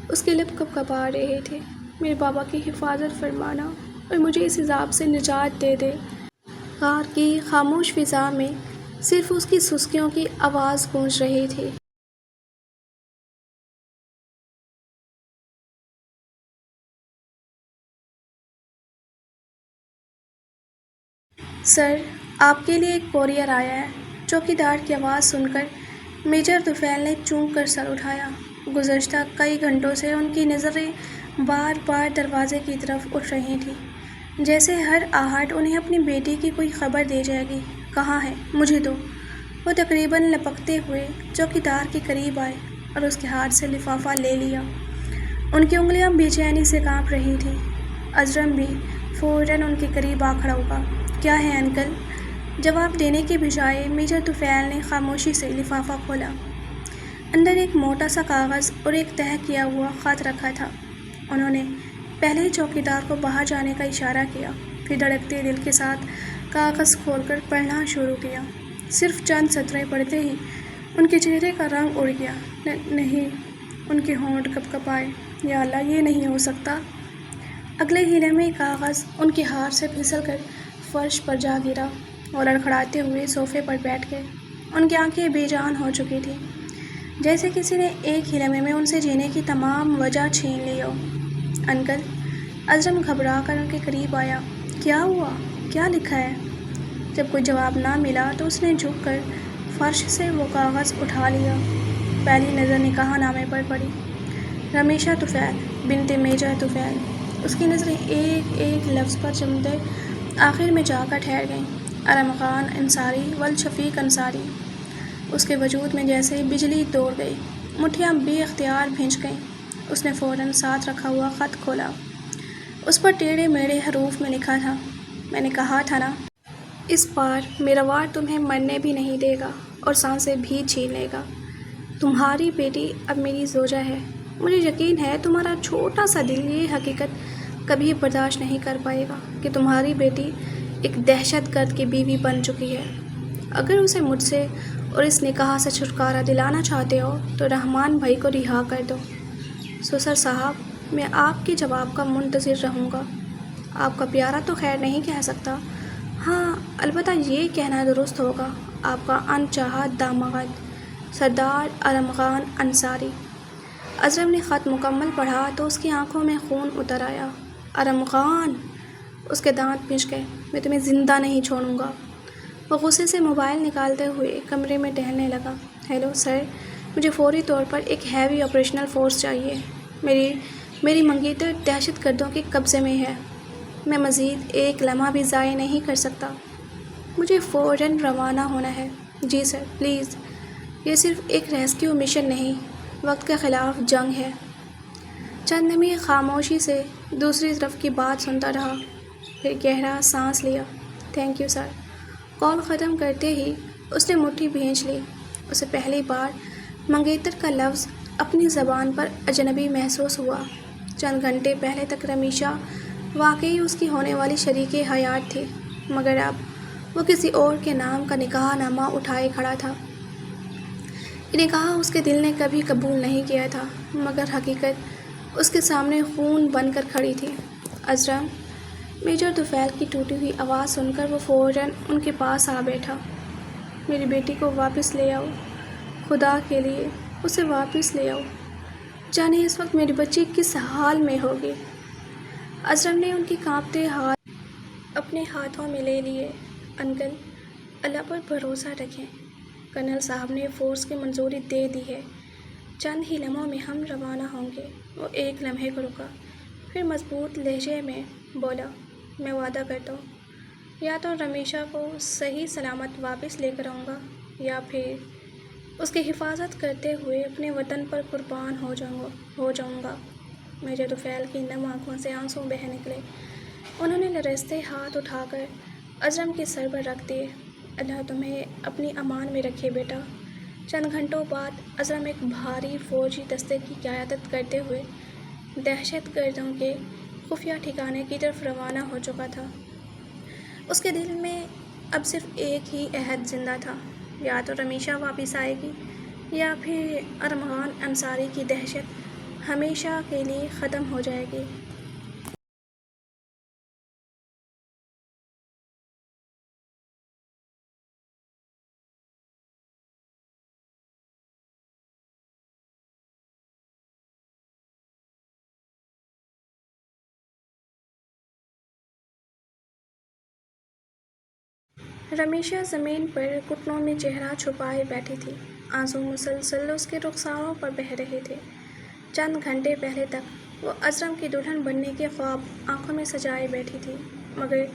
اس کے لب کب کپا رہے تھے، میرے بابا کی حفاظت فرمانا اور مجھے اس عذاب سے نجات دے دے۔ غار کی خاموش فضا میں صرف اس کی سسکیوں کی آواز گونج رہی تھی۔ سر، آپ کے لیے ایک کوریئر آیا ہے۔ چوکیدار کی آواز سن کر میجر طفیل نے چونک کر سر اٹھایا۔ گزشتہ کئی گھنٹوں سے ان کی نظریں بار بار دروازے کی طرف اٹھ رہی تھیں، جیسے ہر آہٹ انہیں اپنی بیٹی کی کوئی خبر دے جائے گی۔ کہاں ہے؟ مجھے دو۔ وہ تقریباً لپکتے ہوئے چوکیدار کے قریب آئے اور اس کے ہاتھ سے لفافہ لے لیا۔ ان کی انگلیاں بے چینی سے کانپ رہی تھیں۔ اجرم بھی فوراً ان کے قریب آ کھڑا ہوا۔ کیا ہے انکل؟ جواب دینے کے بجائے میجر طفیل نے خاموشی سے لفافہ کھولا۔ اندر ایک موٹا سا کاغذ اور ایک تہہ کیا ہوا خط رکھا تھا۔ انہوں نے پہلے چوکیدار کو باہر جانے کا اشارہ کیا، پھر دھڑکتے دل کے ساتھ کاغذ کھول کر پڑھنا شروع کیا۔ صرف چند سطریں پڑھتے ہی ان کے چہرے کا رنگ اڑ گیا۔ نہیں، ان کے ہونٹ کپ کپائے۔ یا اللہ، یہ نہیں ہو سکتا۔ اگلے ہی لمحے کاغذ ان کے ہاتھ سے پھسل کر فرش پر جا گرا اور لڑکھڑاتے ہوئے صوفے پر بیٹھ گئے۔ ان کی آنکھیں بے جان ہو چکی تھیں، جیسے کسی نے ایک ہی لمحے میں ان سے جینے کی تمام وجہ چھین لی ہو۔ انکل! اجرم گھبرا کر ان کے قریب آیا۔ کیا ہوا؟ کیا لکھا ہے؟ جب کوئی جواب نہ ملا تو اس نے جھک کر فرش سے وہ کاغذ اٹھا لیا۔ پہلی نظر نکاح نامے پر پڑی۔ رمیشہ طفیل، بنت میجر طفیل۔ اس کی نظریں ایک ایک لفظ پر جمتے آخر میں جا کر ٹھہر گئیں۔ ارمغان انصاری والشفیق انصاری۔ اس کے وجود میں جیسے بجلی دوڑ گئی، مٹھیاں بے اختیار بھینچ گئیں۔ اس نے فوراً ساتھ رکھا ہوا خط کھولا۔ اس پر ٹیڑھے میڑھے حروف میں لکھا تھا، میں نے کہا تھا نا، اس بار میرا وار تمہیں مرنے بھی نہیں دے گا اور سانسیں بھی چھین لے گا۔ تمہاری بیٹی اب میری زوجہ ہے۔ مجھے یقین ہے تمہارا چھوٹا سا دل یہ حقیقت کبھی برداشت نہیں کر پائے گا کہ تمہاری بیٹی ایک دہشت گرد کی بیوی بن چکی ہے۔ اگر اسے مجھ سے اور اس نکاح سے چھٹکارا دلانا چاہتے ہو تو رحمان بھائی کو رہا کر دو۔ سسر صاحب، میں آپ کے جواب کا منتظر رہوں گا۔ آپ کا پیارا تو خیر نہیں کہہ سکتا۔ ہاں، البتہ یہ کہنا درست ہوگا، آپ کا انچاہا داماد، سردار ارمغان انصاری۔ اجرم نے خط مکمل پڑھا تو اس کی آنکھوں میں خون اتر آیا۔ ارمغان! اس کے دانت پنچ گئے۔ میں تمہیں زندہ نہیں چھوڑوں گا۔ وہ غصے سے موبائل نکالتے ہوئے کمرے میں ٹہلنے لگا۔ ہیلو سر، مجھے فوری طور پر ایک ہیوی آپریشنل فورس چاہیے۔ میری منگیتر دہشت گردوں کے قبضے میں ہے۔ میں مزید ایک لمحہ بھی ضائع نہیں کر سکتا۔ مجھے فوراً روانہ ہونا ہے۔ جی سر، پلیز۔ یہ صرف ایک ریسکیو مشن نہیں، وقت کے خلاف جنگ ہے۔ چند لمحے خاموشی سے دوسری طرف کی بات سنتا رہا، پھر گہرا سانس لیا۔ Thank you sir. کال ختم کرتے ہی اس نے مٹھی بھینچ لی۔ اسے پہلی بار منگیتر کا لفظ اپنی زبان پر اجنبی محسوس ہوا۔ چند گھنٹے پہلے تک رمیشہ واقعی اس کی ہونے والی شریک حیات تھی، مگر اب وہ کسی اور کے نام کا نکاح نامہ اٹھائے کھڑا تھا۔ یہ نکاح اس کے دل نے کبھی قبول نہیں کیا تھا، مگر حقیقت اس کے سامنے خون بن کر کھڑی تھی۔ اجرم! میجر طفیل کی ٹوٹی ہوئی آواز سن کر وہ فوراً ان کے پاس آ بیٹھا۔ میری بیٹی کو واپس لے آؤ، خدا کے لیے اسے واپس لے آؤ۔ جانے اس وقت میری بچی کس حال میں ہوگی۔ اجرم نے ان کے کانپتے ہاتھ اپنے ہاتھوں میں لے لیے۔ انکل، اللہ پر بھروسہ رکھیں، کرنل صاحب نے فورس کی منظوری دے دی ہے۔ چند ہی لمحوں میں ہم روانہ ہوں گے۔ وہ ایک لمحے کو رکا، پھر مضبوط لہجے میں بولا، میں وعدہ کرتا ہوں، یا تو رمیشہ کو صحیح سلامت واپس لے کر آؤں گا، یا پھر اس کی حفاظت کرتے ہوئے اپنے وطن پر قربان ہو جاؤں گا۔ میجر طفیل کی نم آنکھوں سے آنسو بہہ نکلے۔ انہوں نے لرزتے ہاتھ اٹھا کر اجرم کے سر پر رکھ دیے۔ اللہ تمہیں اپنی امان میں رکھے بیٹا۔ چند گھنٹوں بعد اجرم ایک بھاری فوجی دستے کی قیادت کرتے ہوئے دہشت گردوں کے خفیہ ٹھکانے کی طرف روانہ ہو چکا تھا۔ اس کے دل میں اب صرف ایک ہی عہد زندہ تھا، یا تو رمیشہ واپس آئے گی یا پھر ارمغان انصاری کی دہشت ہمیشہ کے لیے ختم ہو جائے گی۔ رمیشہ زمین پر گھٹنوں میں چہرہ چھپائے بیٹھی تھی۔ آنسو مسلسل اس کے رخساروں پر بہہ رہے تھے۔ چند گھنٹے پہلے تک وہ اجرم کی دلہن بننے کے خواب آنکھوں میں سجائے بیٹھی تھی، مگر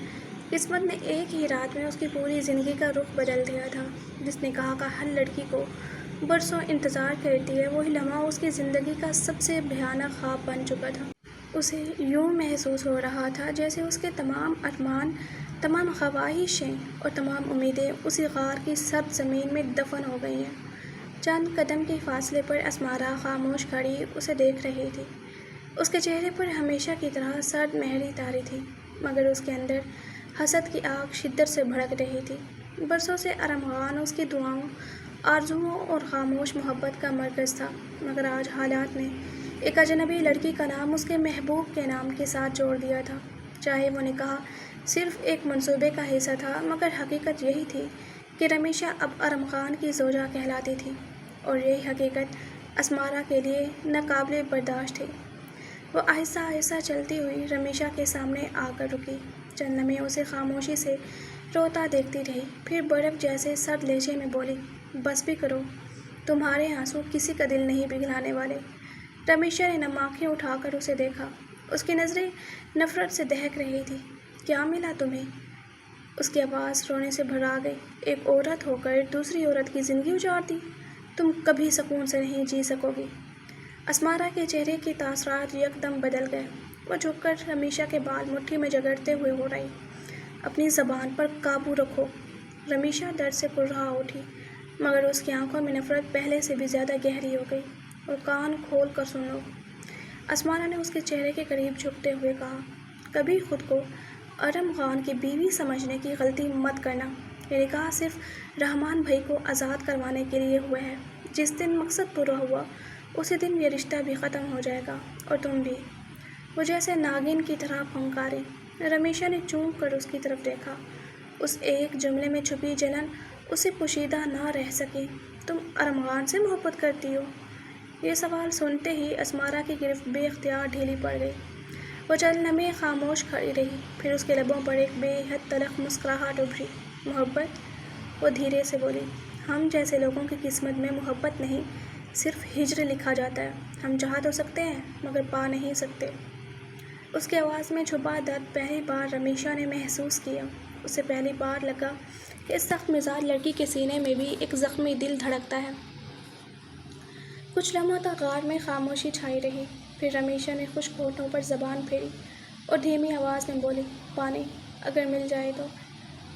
قسمت نے ایک ہی رات میں اس کی پوری زندگی کا رخ بدل دیا تھا۔ جس نے کہا کہ ہر لڑکی کو برسوں انتظار کرتی ہے، وہی لمحہ اس کی زندگی کا سب سے بھیانک خواب بن چکا تھا۔ اسے یوں محسوس ہو رہا تھا جیسے اس کے تمام ارمان، تمام خواہشیں اور تمام امیدیں اسی غار کی سرد زمین میں دفن ہو گئی ہیں۔ چند قدم کے فاصلے پر اسمارا خاموش کھڑی اسے دیکھ رہی تھی۔ اس کے چہرے پر ہمیشہ کی طرح سرد مہری طاری تھی، مگر اس کے اندر حسد کی آگ شدت سے بھڑک رہی تھی۔ برسوں سے ارمغان اس کی دعاؤں، آرزوؤں اور خاموش محبت کا مرکز تھا، مگر آج حالات نے ایک اجنبی لڑکی کا نام اس کے محبوب کے نام کے ساتھ جوڑ دیا تھا۔ چاہے وہ نکاح صرف ایک منصوبے کا حصہ تھا، مگر حقیقت یہی تھی کہ رمیشہ اب ارمغان کی زوجہ کہلاتی تھی، اور یہی حقیقت اسمارا کے لیے ناقابل برداشت تھی۔ وہ آہستہ آہستہ چلتی ہوئی رمیشہ کے سامنے آ کر رکی، چند لمحے اسے خاموشی سے روتا دیکھتی رہی، پھر برف جیسے سرد لہجے میں بولی، بس بھی کرو، تمہارے آنسو کسی کا دل نہیں پگھلانے والے۔ رمیشہ نے نم آنکھیں اٹھا کر اسے دیکھا، اس کی نظریں نفرت سے دہک رہی تھی۔ کیا ملا تمہیں؟ اس کی آواز رونے سے بھر آ گئی۔ ایک عورت ہو کر دوسری عورت کی زندگی اجاڑ دی، تم کبھی سکون سے نہیں جی سکو گی۔ اسمارا کے چہرے کے تاثرات یکدم بدل گئے۔ وہ جھک کر رمیشہ کے بال مٹھی میں جگڑتے ہوئے ہو رہی، اپنی زبان پر قابو رکھو۔ رمیشہ درد سے کرہا اٹھی، مگر اس کی آنکھوں میں نفرت پہلے سے بھی زیادہ گہری ہو گئی۔ اور کان کھول کر سن لو، اسمارا نے اس کے چہرے کے قریب جھکتے ہوئے کہا، کبھی خود کو ارمغان کی بیوی سمجھنے کی غلطی مت کرنا۔ یہ نکاح صرف رحمان بھائی کو آزاد کروانے کے لیے ہوا ہے۔ جس دن مقصد پورا ہوا، اسی دن یہ رشتہ بھی ختم ہو جائے گا، اور تم بھی۔ وہ جیسے ناگن کی طرح پھنکاری۔ رمیشہ نے چونک کر اس کی طرف دیکھا۔ اس ایک جملے میں چھپی جلن اس سے پوشیدہ نہ رہ سکی۔ تم ارمغان سے محبت کرتی ہو؟ یہ سوال سنتے ہی اسمارا کی گرفت بے اختیار ڈھیلی پڑ گئی۔ وہ چند لمحے خاموش کھڑی رہی، پھر اس کے لبوں پر ایک بے حد تلخ مسکراہٹ ابھری۔ محبت؟ وہ دھیرے سے بولی، ہم جیسے لوگوں کی قسمت میں محبت نہیں، صرف ہجر لکھا جاتا ہے۔ ہم چاہ تو سکتے ہیں، مگر پا نہیں سکتے۔ اس کی آواز میں چھپا درد پہلی بار رمیشہ نے محسوس کیا۔ اسے پہلی بار لگا کہ اس سخت مزاج لڑکی کے سینے میں بھی ایک زخمی دل دھڑکتا ہے۔ کچھ لمحوں تک غار میں خاموشی چھائی رہی، پھر رمیشہ نے خشک ہونٹوں پر زبان پھیری اور دھیمی آواز میں بولی، پانی اگر مل جائے تو۔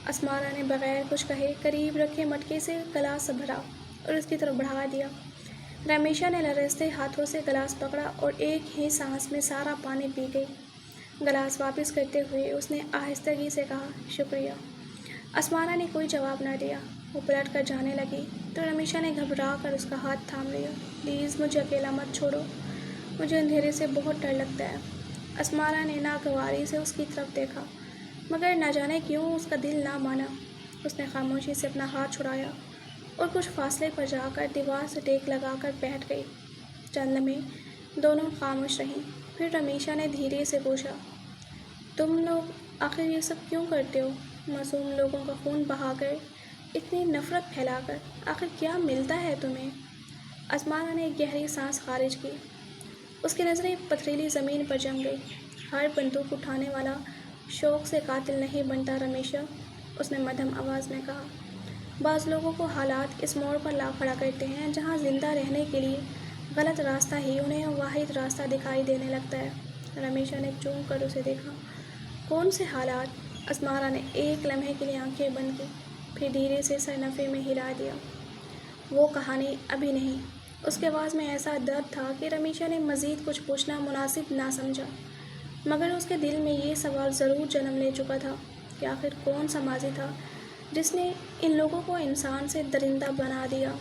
اسمارا نے بغیر کچھ کہے قریب رکھے مٹکے سے گلاس بھرا اور اس کی طرف بڑھا دیا۔ رمیشہ نے لرزتے ہاتھوں سے گلاس پکڑا اور ایک ہی سانس میں سارا پانی پی گئی۔ گلاس واپس کرتے ہوئے اس نے آہستگی سے کہا، شکریہ۔ اسمارا نے کوئی جواب نہ دیا۔ وہ پلٹ کر جانے لگی تو رمیشہ نے گھبرا کر اس کا ہاتھ تھام لیا، پلیز مجھے اکیلا مت چھوڑو، مجھے اندھیرے سے بہت ڈر لگتا ہے۔ اسمارا نے ناگواری سے اس کی طرف دیکھا، مگر نہ جانے کیوں اس کا دل نہ مانا۔ اس نے خاموشی سے اپنا ہاتھ چھڑایا اور کچھ فاصلے پر جا کر دیوار سے ٹیک لگا کر بیٹھ گئی۔ چند لمحے دونوں خاموش رہیں، پھر رمیشہ نے دھیرے سے پوچھا، تم لوگ آخر یہ سب کیوں کرتے ہو؟ معصوم لوگوں کا خون بہا کر، اتنی نفرت پھیلا کر، آخر کیا ملتا ہے تمہیں؟ اسمارا نے ایک گہری سانس خارج کی۔ اس کی نظریں پتھریلی زمین پر جم گئی۔ ہر بندوق اٹھانے والا شوق سے قاتل نہیں بنتا رمیشہ، اس نے مدھم آواز میں کہا۔ بعض لوگوں کو حالات اس موڑ پر لا کھڑا کرتے ہیں جہاں زندہ رہنے کے لیے غلط راستہ ہی انہیں واحد راستہ دکھائی دینے لگتا ہے۔ رمیشہ نے چونک کر اسے دیکھا۔ کون سے حالات؟ اسمارا نے ایک لمحے کے لیے آنکھیں بند کی، پھر دھیرے سے سر نفے میں ہلا دیا۔ وہ کہانی ابھی نہیں۔ اس کی آواز میں ایسا درد تھا کہ رمیشہ نے مزید کچھ پوچھنا مناسب نہ سمجھا، مگر اس کے دل میں یہ سوال ضرور جنم لے چکا تھا کہ آخر کون سا ماضی تھا جس نے ان لوگوں کو انسان سے درندہ بنا دیا۔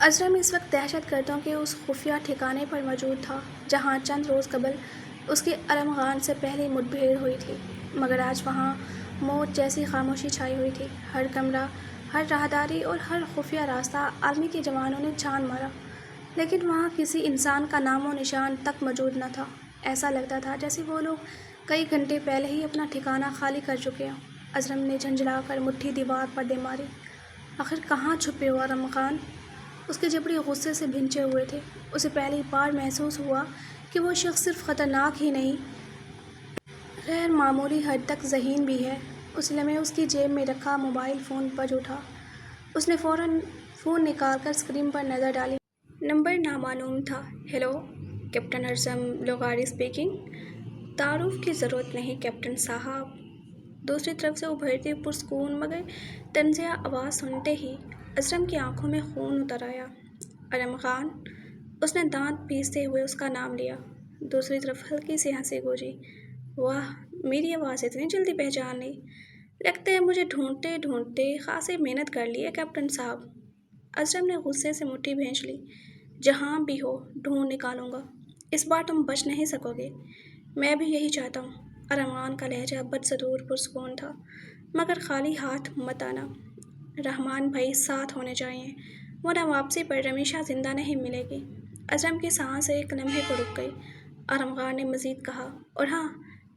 اجرم اس وقت دہشت گردوں کے اس خفیہ ٹھکانے پر موجود تھا جہاں چند روز قبل اس کی ارمغان سے پہلی مڈبھیڑ ہوئی تھی، مگر آج وہاں موت جیسی خاموشی چھائی ہوئی تھی۔ ہر کمرہ، ہر راہداری اور ہر خفیہ راستہ آرمی کے جوانوں نے چھان مارا، لیکن وہاں کسی انسان کا نام و نشان تک موجود نہ تھا۔ ایسا لگتا تھا جیسے وہ لوگ کئی گھنٹے پہلے ہی اپنا ٹھکانہ خالی کر چکے ہوں۔ اجرم نے جھنجھلا کر مٹھی دیوار پر دے ماری۔ آخر کہاں چھپے ہو ارمغان؟ اس کے جبڑے غصے سے بھنچے ہوئے تھے۔ اسے پہلی بار محسوس ہوا کہ وہ شخص صرف خطرناک ہی نہیں، غیر معمولی حد تک ذہین بھی ہے۔ اس لمحے اس کی جیب میں رکھا موبائل فون بج اٹھا۔ اس نے فوراً فون نکال کر اسکرین پر نظر ڈالی۔ نمبر نامعلوم تھا۔ ہیلو، کیپٹن اعظم لوغاری اسپیکنگ۔ تعارف کی ضرورت نہیں کیپٹن صاحب۔ دوسری طرف سے ابھرتی پرسکون مگر طنزیہ آواز سنتے ہی اجرم کی آنکھوں میں خون اتر آیا۔ ارمغان۔ اس نے دانت پیستے ہوئے اس کا نام لیا۔ دوسری طرف ہلکی سی ہنسی گونجی۔ واہ، میری آواز اتنی جلدی پہچان لی۔ لگتا ہے مجھے ڈھونڈتے ڈھونڈتے خاصی محنت کر لی ہے کیپٹن صاحب۔ اجرم نے غصے سے مٹھی بھینچ لی۔ جہاں بھی ہو ڈھونڈ نکالوں گا۔ اس بار تم بچ نہیں سکو گے۔ میں بھی یہی چاہتا ہوں۔ ارمغان کا لہجہ بدسطور پرسکون تھا۔ مگر خالی ہاتھ مت آنا۔ رحمان بھائی ساتھ ہونے چاہئیں، ورنہ واپسی پر رمیشہ زندہ نہیں ملے گی۔ اجرم کی سانس ایک لمحے کو رک گئی۔ ارمغان نے مزید کہا، اور ہاں،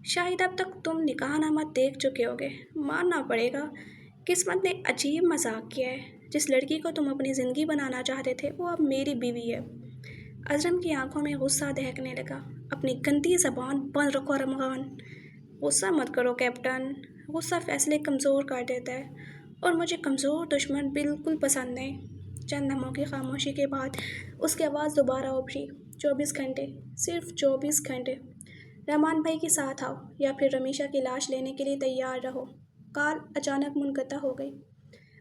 شاید اب تک تم نکاح نامہ دیکھ چکے ہوگے۔ ماننا پڑے گا، قسمت نے عجیب مذاق کیا ہے۔ جس لڑکی کو تم اپنی زندگی بنانا چاہتے تھے وہ اب میری بیوی ہے۔ اجرم کی آنکھوں میں غصہ دہکنے لگا۔ اپنی گندی زبان بند رکھو ارمغان۔ غصہ مت کرو کیپٹن۔ غصہ فیصلے کمزور کر دیتا ہے، اور مجھے کمزور دشمن بالکل پسند نہیں۔ چند لمحوں کی خاموشی کے بعد اس کی آواز دوبارہ ابھری۔ 24 گھنٹے، صرف 24 گھنٹے۔ رحمان بھائی کے ساتھ آؤ یا پھر رمیشہ کی لاش لینے کے لیے تیار رہو۔ کال اچانک منقطع ہو گئی۔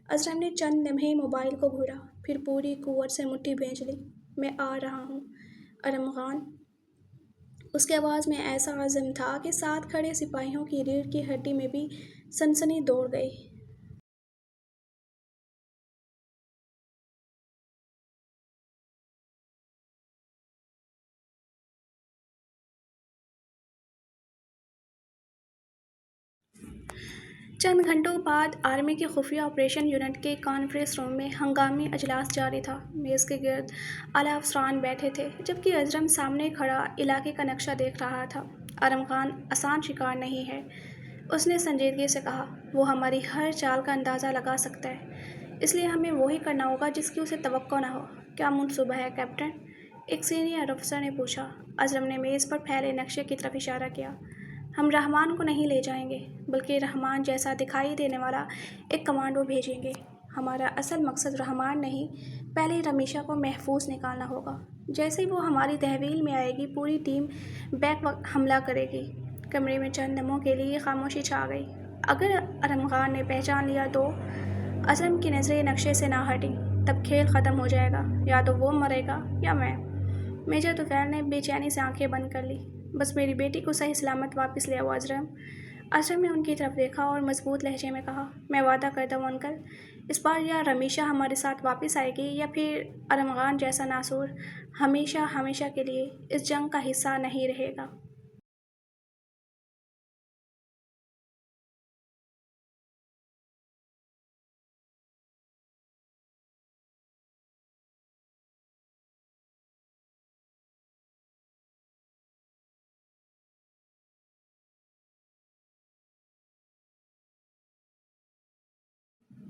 اجرم نے چند لمحے موبائل کو گھورا، پھر پوری قوت سے مٹھی بھینچ لی۔ میں آ رہا ہوں ارمغان۔ اس کی آواز میں ایسا عزم تھا کہ ساتھ کھڑے سپاہیوں کی ریڑھ کی ہڈی میں بھی سنسنی دوڑ گئی۔ چند گھنٹوں بعد آرمی کی خفیہ آپریشن یونٹ کے کانفرنس روم میں ہنگامی اجلاس جاری تھا۔ میز کے گرد اعلیٰ افسران بیٹھے تھے، جبکہ اجرم سامنے کھڑا علاقے کا نقشہ دیکھ رہا تھا۔ ارمغان آسان شکار نہیں ہے، اس نے سنجیدگی سے کہا۔ وہ ہماری ہر چال کا اندازہ لگا سکتا ہے، اس لیے ہمیں وہی کرنا ہوگا جس کی اسے توقع نہ ہو۔ کیا منصوبہ ہے کیپٹن؟ ایک سینئر افسر نے پوچھا۔ اجرم نے میز پر پھیلے نقشے کی طرف اشارہ کیا۔ ہم رحمان کو نہیں لے جائیں گے، بلکہ رحمان جیسا دکھائی دینے والا ایک کمانڈو بھیجیں گے۔ ہمارا اصل مقصد رحمان نہیں، پہلے رمیشہ کو محفوظ نکالنا ہوگا۔ جیسے ہی وہ ہماری تحویل میں آئے گی، پوری ٹیم بیک وقت حملہ کرے گی۔ کمرے میں چند لمحوں کے لیے خاموشی چھا گئی۔ اگر ارمغان نے پہچان لیا تو؟ اجرم کی نظریں نقشے سے نہ ہٹیں۔ تب کھیل ختم ہو جائے گا، یا تو وہ مرے گا یا میں۔ میجر طفیل نے بے چینی سے آنکھیں بند کر لی۔ بس میری بیٹی کو صحیح سلامت واپس لے آؤ اجرم۔ اجرم نے ان کی طرف دیکھا اور مضبوط لہجے میں کہا، میں وعدہ کرتا ہوں انکل، اس بار یا رمیشہ ہمارے ساتھ واپس آئے گی یا پھر ارمغان جیسا ناسور ہمیشہ ہمیشہ کے لیے اس جنگ کا حصہ نہیں رہے گا۔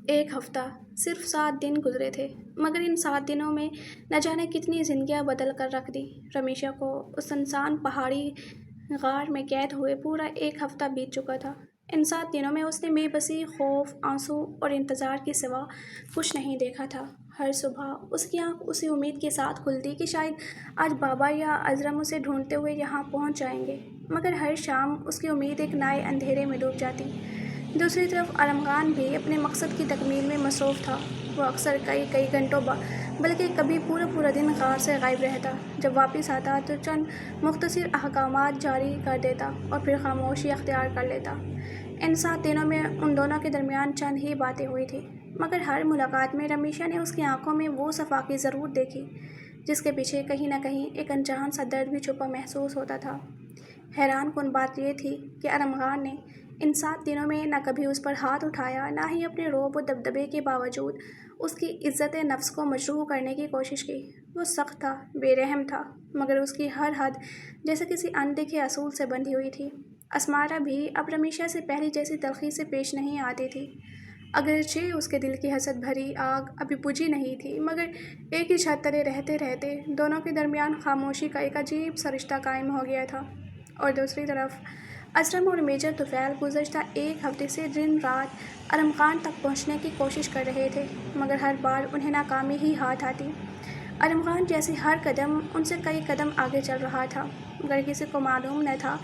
ایک ہفتہ، صرف 7 دن گزرے تھے، مگر ان 7 دنوں میں نہ جانے کتنی زندگیاں بدل کر رکھ دی۔ رمیشہ کو اس سنسان پہاڑی غار میں قید ہوئے پورا ایک ہفتہ بیت چکا تھا۔ ان 7 دنوں میں اس نے بے بسی، خوف، آنسو اور انتظار کے سوا کچھ نہیں دیکھا تھا۔ ہر صبح اس کی آنکھ اسی امید کے ساتھ کھلتی کہ شاید آج بابا یا اجرم اسے ڈھونڈتے ہوئے یہاں پہنچ جائیں گے، مگر ہر شام اس کی امید ایک نئے اندھیرے میں ڈوب جاتی۔ دوسری طرف ارم خان بھی اپنے مقصد کی تکمیل میں مصروف تھا۔ وہ اکثر کئی گھنٹوں بلکہ کبھی پورا دن غار سے غائب رہتا۔ جب واپس آتا تو چند مختصر احکامات جاری کر دیتا اور پھر خاموشی اختیار کر لیتا۔ ان 7 دنوں میں ان دونوں کے درمیان چند ہی باتیں ہوئی تھیں، مگر ہر ملاقات میں رمیشا نے اس کی آنکھوں میں وہ صفاقی ضرور دیکھی جس کے پیچھے کہیں نہ کہیں ایک انجان سا درد بھی چھپا محسوس ہوتا تھا۔ حیران کن بات یہ تھی کہ ارم خان نے ان 7 دنوں میں نہ کبھی اس پر ہاتھ اٹھایا، نہ ہی اپنے رعب و دبدبے کے باوجود اس کی عزت نفس کو مجروح کرنے کی کوشش کی۔ وہ سخت تھا، بے رحم تھا، مگر اس کی ہر حد جیسے کسی اندیکھے اصول سے بندھی ہوئی تھی۔ اسمارا بھی اب رمیشا سے پہلی جیسی تلخی سے پیش نہیں آتی تھی۔ اگرچہ اس کے دل کی حسد بھری آگ ابھی بجھی نہیں تھی، مگر ایک ہی چھت تلے رہتے رہتے دونوں کے درمیان خاموشی کا ایک عجیب سا رشتہ قائم ہو گیا تھا۔ اور دوسری طرف اسرم اور میجر طفیل گزشتہ 1 ہفتے سے دن رات ارم خان تک پہنچنے کی کوشش کر رہے تھے، مگر ہر بار انہیں ناکامی ہی ہاتھ آتی۔ ارم خان جیسے ہر قدم ان سے کئی قدم آگے چل رہا تھا، مگر کسی کو معلوم نہ تھا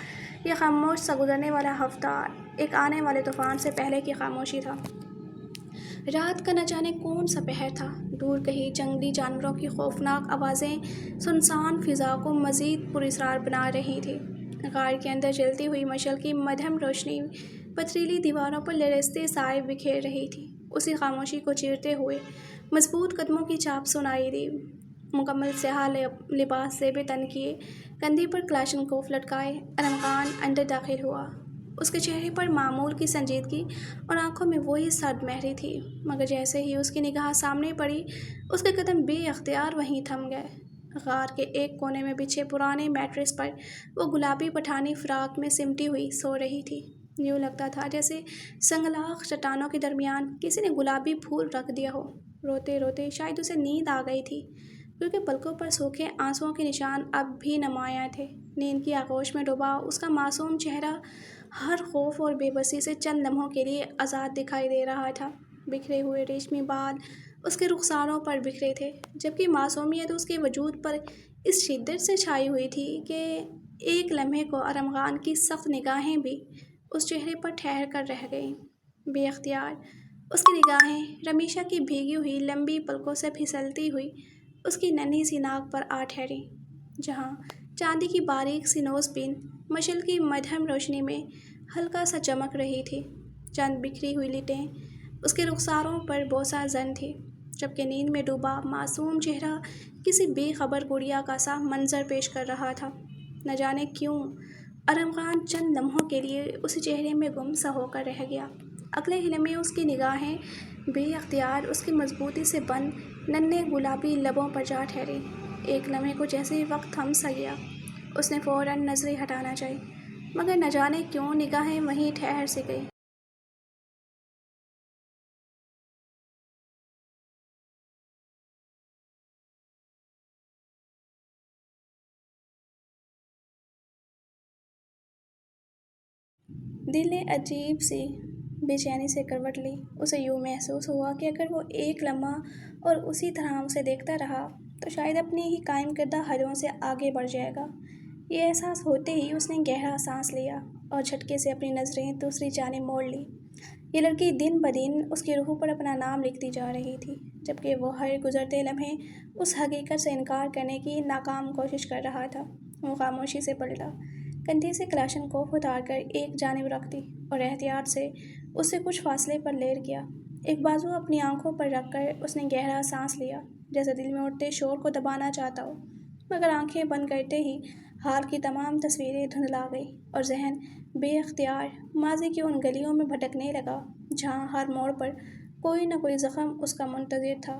یہ خاموش سا گزرنے والا ہفتہ ایک آنے والے طوفان سے پہلے کی خاموشی تھا۔ رات کا نہ جانے کون سا پہر تھا، دور کہیں جنگلی جانوروں کی خوفناک آوازیں سنسان فضا کو مزید پراسرار بنا رہی تھی۔ غار کے اندر جلتی ہوئی مشعل کی مدھم روشنی پتھریلی دیواروں پر لرزتے سائے بکھیر رہی تھی۔ اسی خاموشی کو چیرتے ہوئے مضبوط قدموں کی چاپ سنائی دی۔ مکمل سیاہ لباس زیب تن کیے، کندھے پر کلاشنکوف لٹکائے، ارم خان اندر داخل ہوا۔ اس کے چہرے پر معمول کی سنجیدگی اور آنکھوں میں وہی سرد مہری تھی، مگر جیسے ہی اس کی نگاہ سامنے پڑی اس کے قدم بے اختیار وہیں تھم گئے۔ غار کے ایک کونے میں بچھے پرانے میٹریس پر وہ گلابی پٹھانی فراق میں سمٹی ہوئی سو رہی تھی۔ یوں لگتا تھا جیسے سنگلاخ چٹانوں کے درمیان کسی نے گلابی پھول رکھ دیا ہو۔ روتے روتے شاید اسے نیند آ گئی تھی، کیونکہ پلکوں پر سوکھے آنسوؤں کے نشان اب بھی نمایاں تھے۔ نیند کی آغوش میں ڈوبا اس کا معصوم چہرہ ہر خوف اور بے بسی سے چند لمحوں کے لیے آزاد دکھائی دے رہا تھا۔ بکھرے ہوئے ریشمی بال اس کے رخساروں پر بکھرے تھے، جبکہ معصومیت اس کے وجود پر اس شدت سے چھائی ہوئی تھی کہ ایک لمحے کو ارم خان کی سخت نگاہیں بھی اس چہرے پر ٹھہر کر رہ گئیں۔ بے اختیار اس کی نگاہیں رمیشا کی بھیگی ہوئی لمبی پلکوں سے پھسلتی ہوئی اس کی ننھی سی ناک پر آ ٹھہریں، جہاں چاندی کی باریک سی نوز پن مشعل کی مدھم روشنی میں ہلکا سا چمک رہی تھی۔ چند بکھری ہوئی لٹیں اس کے رخساروں پر بوسہ زن تھی، جبکہ نیند میں ڈوبا معصوم چہرہ کسی بے خبر گڑیا کا سا منظر پیش کر رہا تھا۔ نہ جانے کیوں ارم خان چند لمحوں کے لیے اسی چہرے میں گم سا ہو کر رہ گیا۔ اگلے ہی لمحے اس کی نگاہیں بے اختیار اس کی مضبوطی سے بند ننھے گلابی لبوں پر جا ٹھہریں۔ ایک لمحے کو جیسے ہی وقت تھم سا گیا، اس نے فوراً نظریں ہٹانا چاہی، مگر نہ جانے کیوں نگاہیں وہیں ٹھہر سی گئیں۔ دل نے عجیب سی بے چینی سے کروٹ لی۔ اسے یوں محسوس ہوا کہ اگر وہ ایک لمحہ اور اسی طرح اسے دیکھتا رہا تو شاید اپنی ہی قائم کردہ حدوں سے آگے بڑھ جائے گا۔ یہ احساس ہوتے ہی اس نے گہرا سانس لیا اور جھٹکے سے اپنی نظریں دوسری جانب موڑ لیں۔ یہ لڑکی دن بدن اس کی روح پر اپنا نام لکھتی جا رہی تھی، جبکہ وہ ہر گزرتے لمحے اس حقیقت سے انکار کرنے کی ناکام کوشش کر رہا تھا۔ وہ خاموشی سے پلٹا، کندھے سے کلاشنکوف اتار کر ایک جانب رکھ دی اور احتیاط سے اس سے کچھ فاصلے پر لیٹ گیا۔ ایک بازو اپنی آنکھوں پر رکھ کر اس نے گہرا سانس لیا، جیسے دل میں اٹھتے شور کو دبانا چاہتا ہو، مگر آنکھیں بند کرتے ہی حال کی تمام تصویریں دھندلا گئیں اور ذہن بے اختیار ماضی کی ان گلیوں میں بھٹکنے لگا جہاں ہر موڑ پر کوئی نہ کوئی زخم اس کا منتظر تھا۔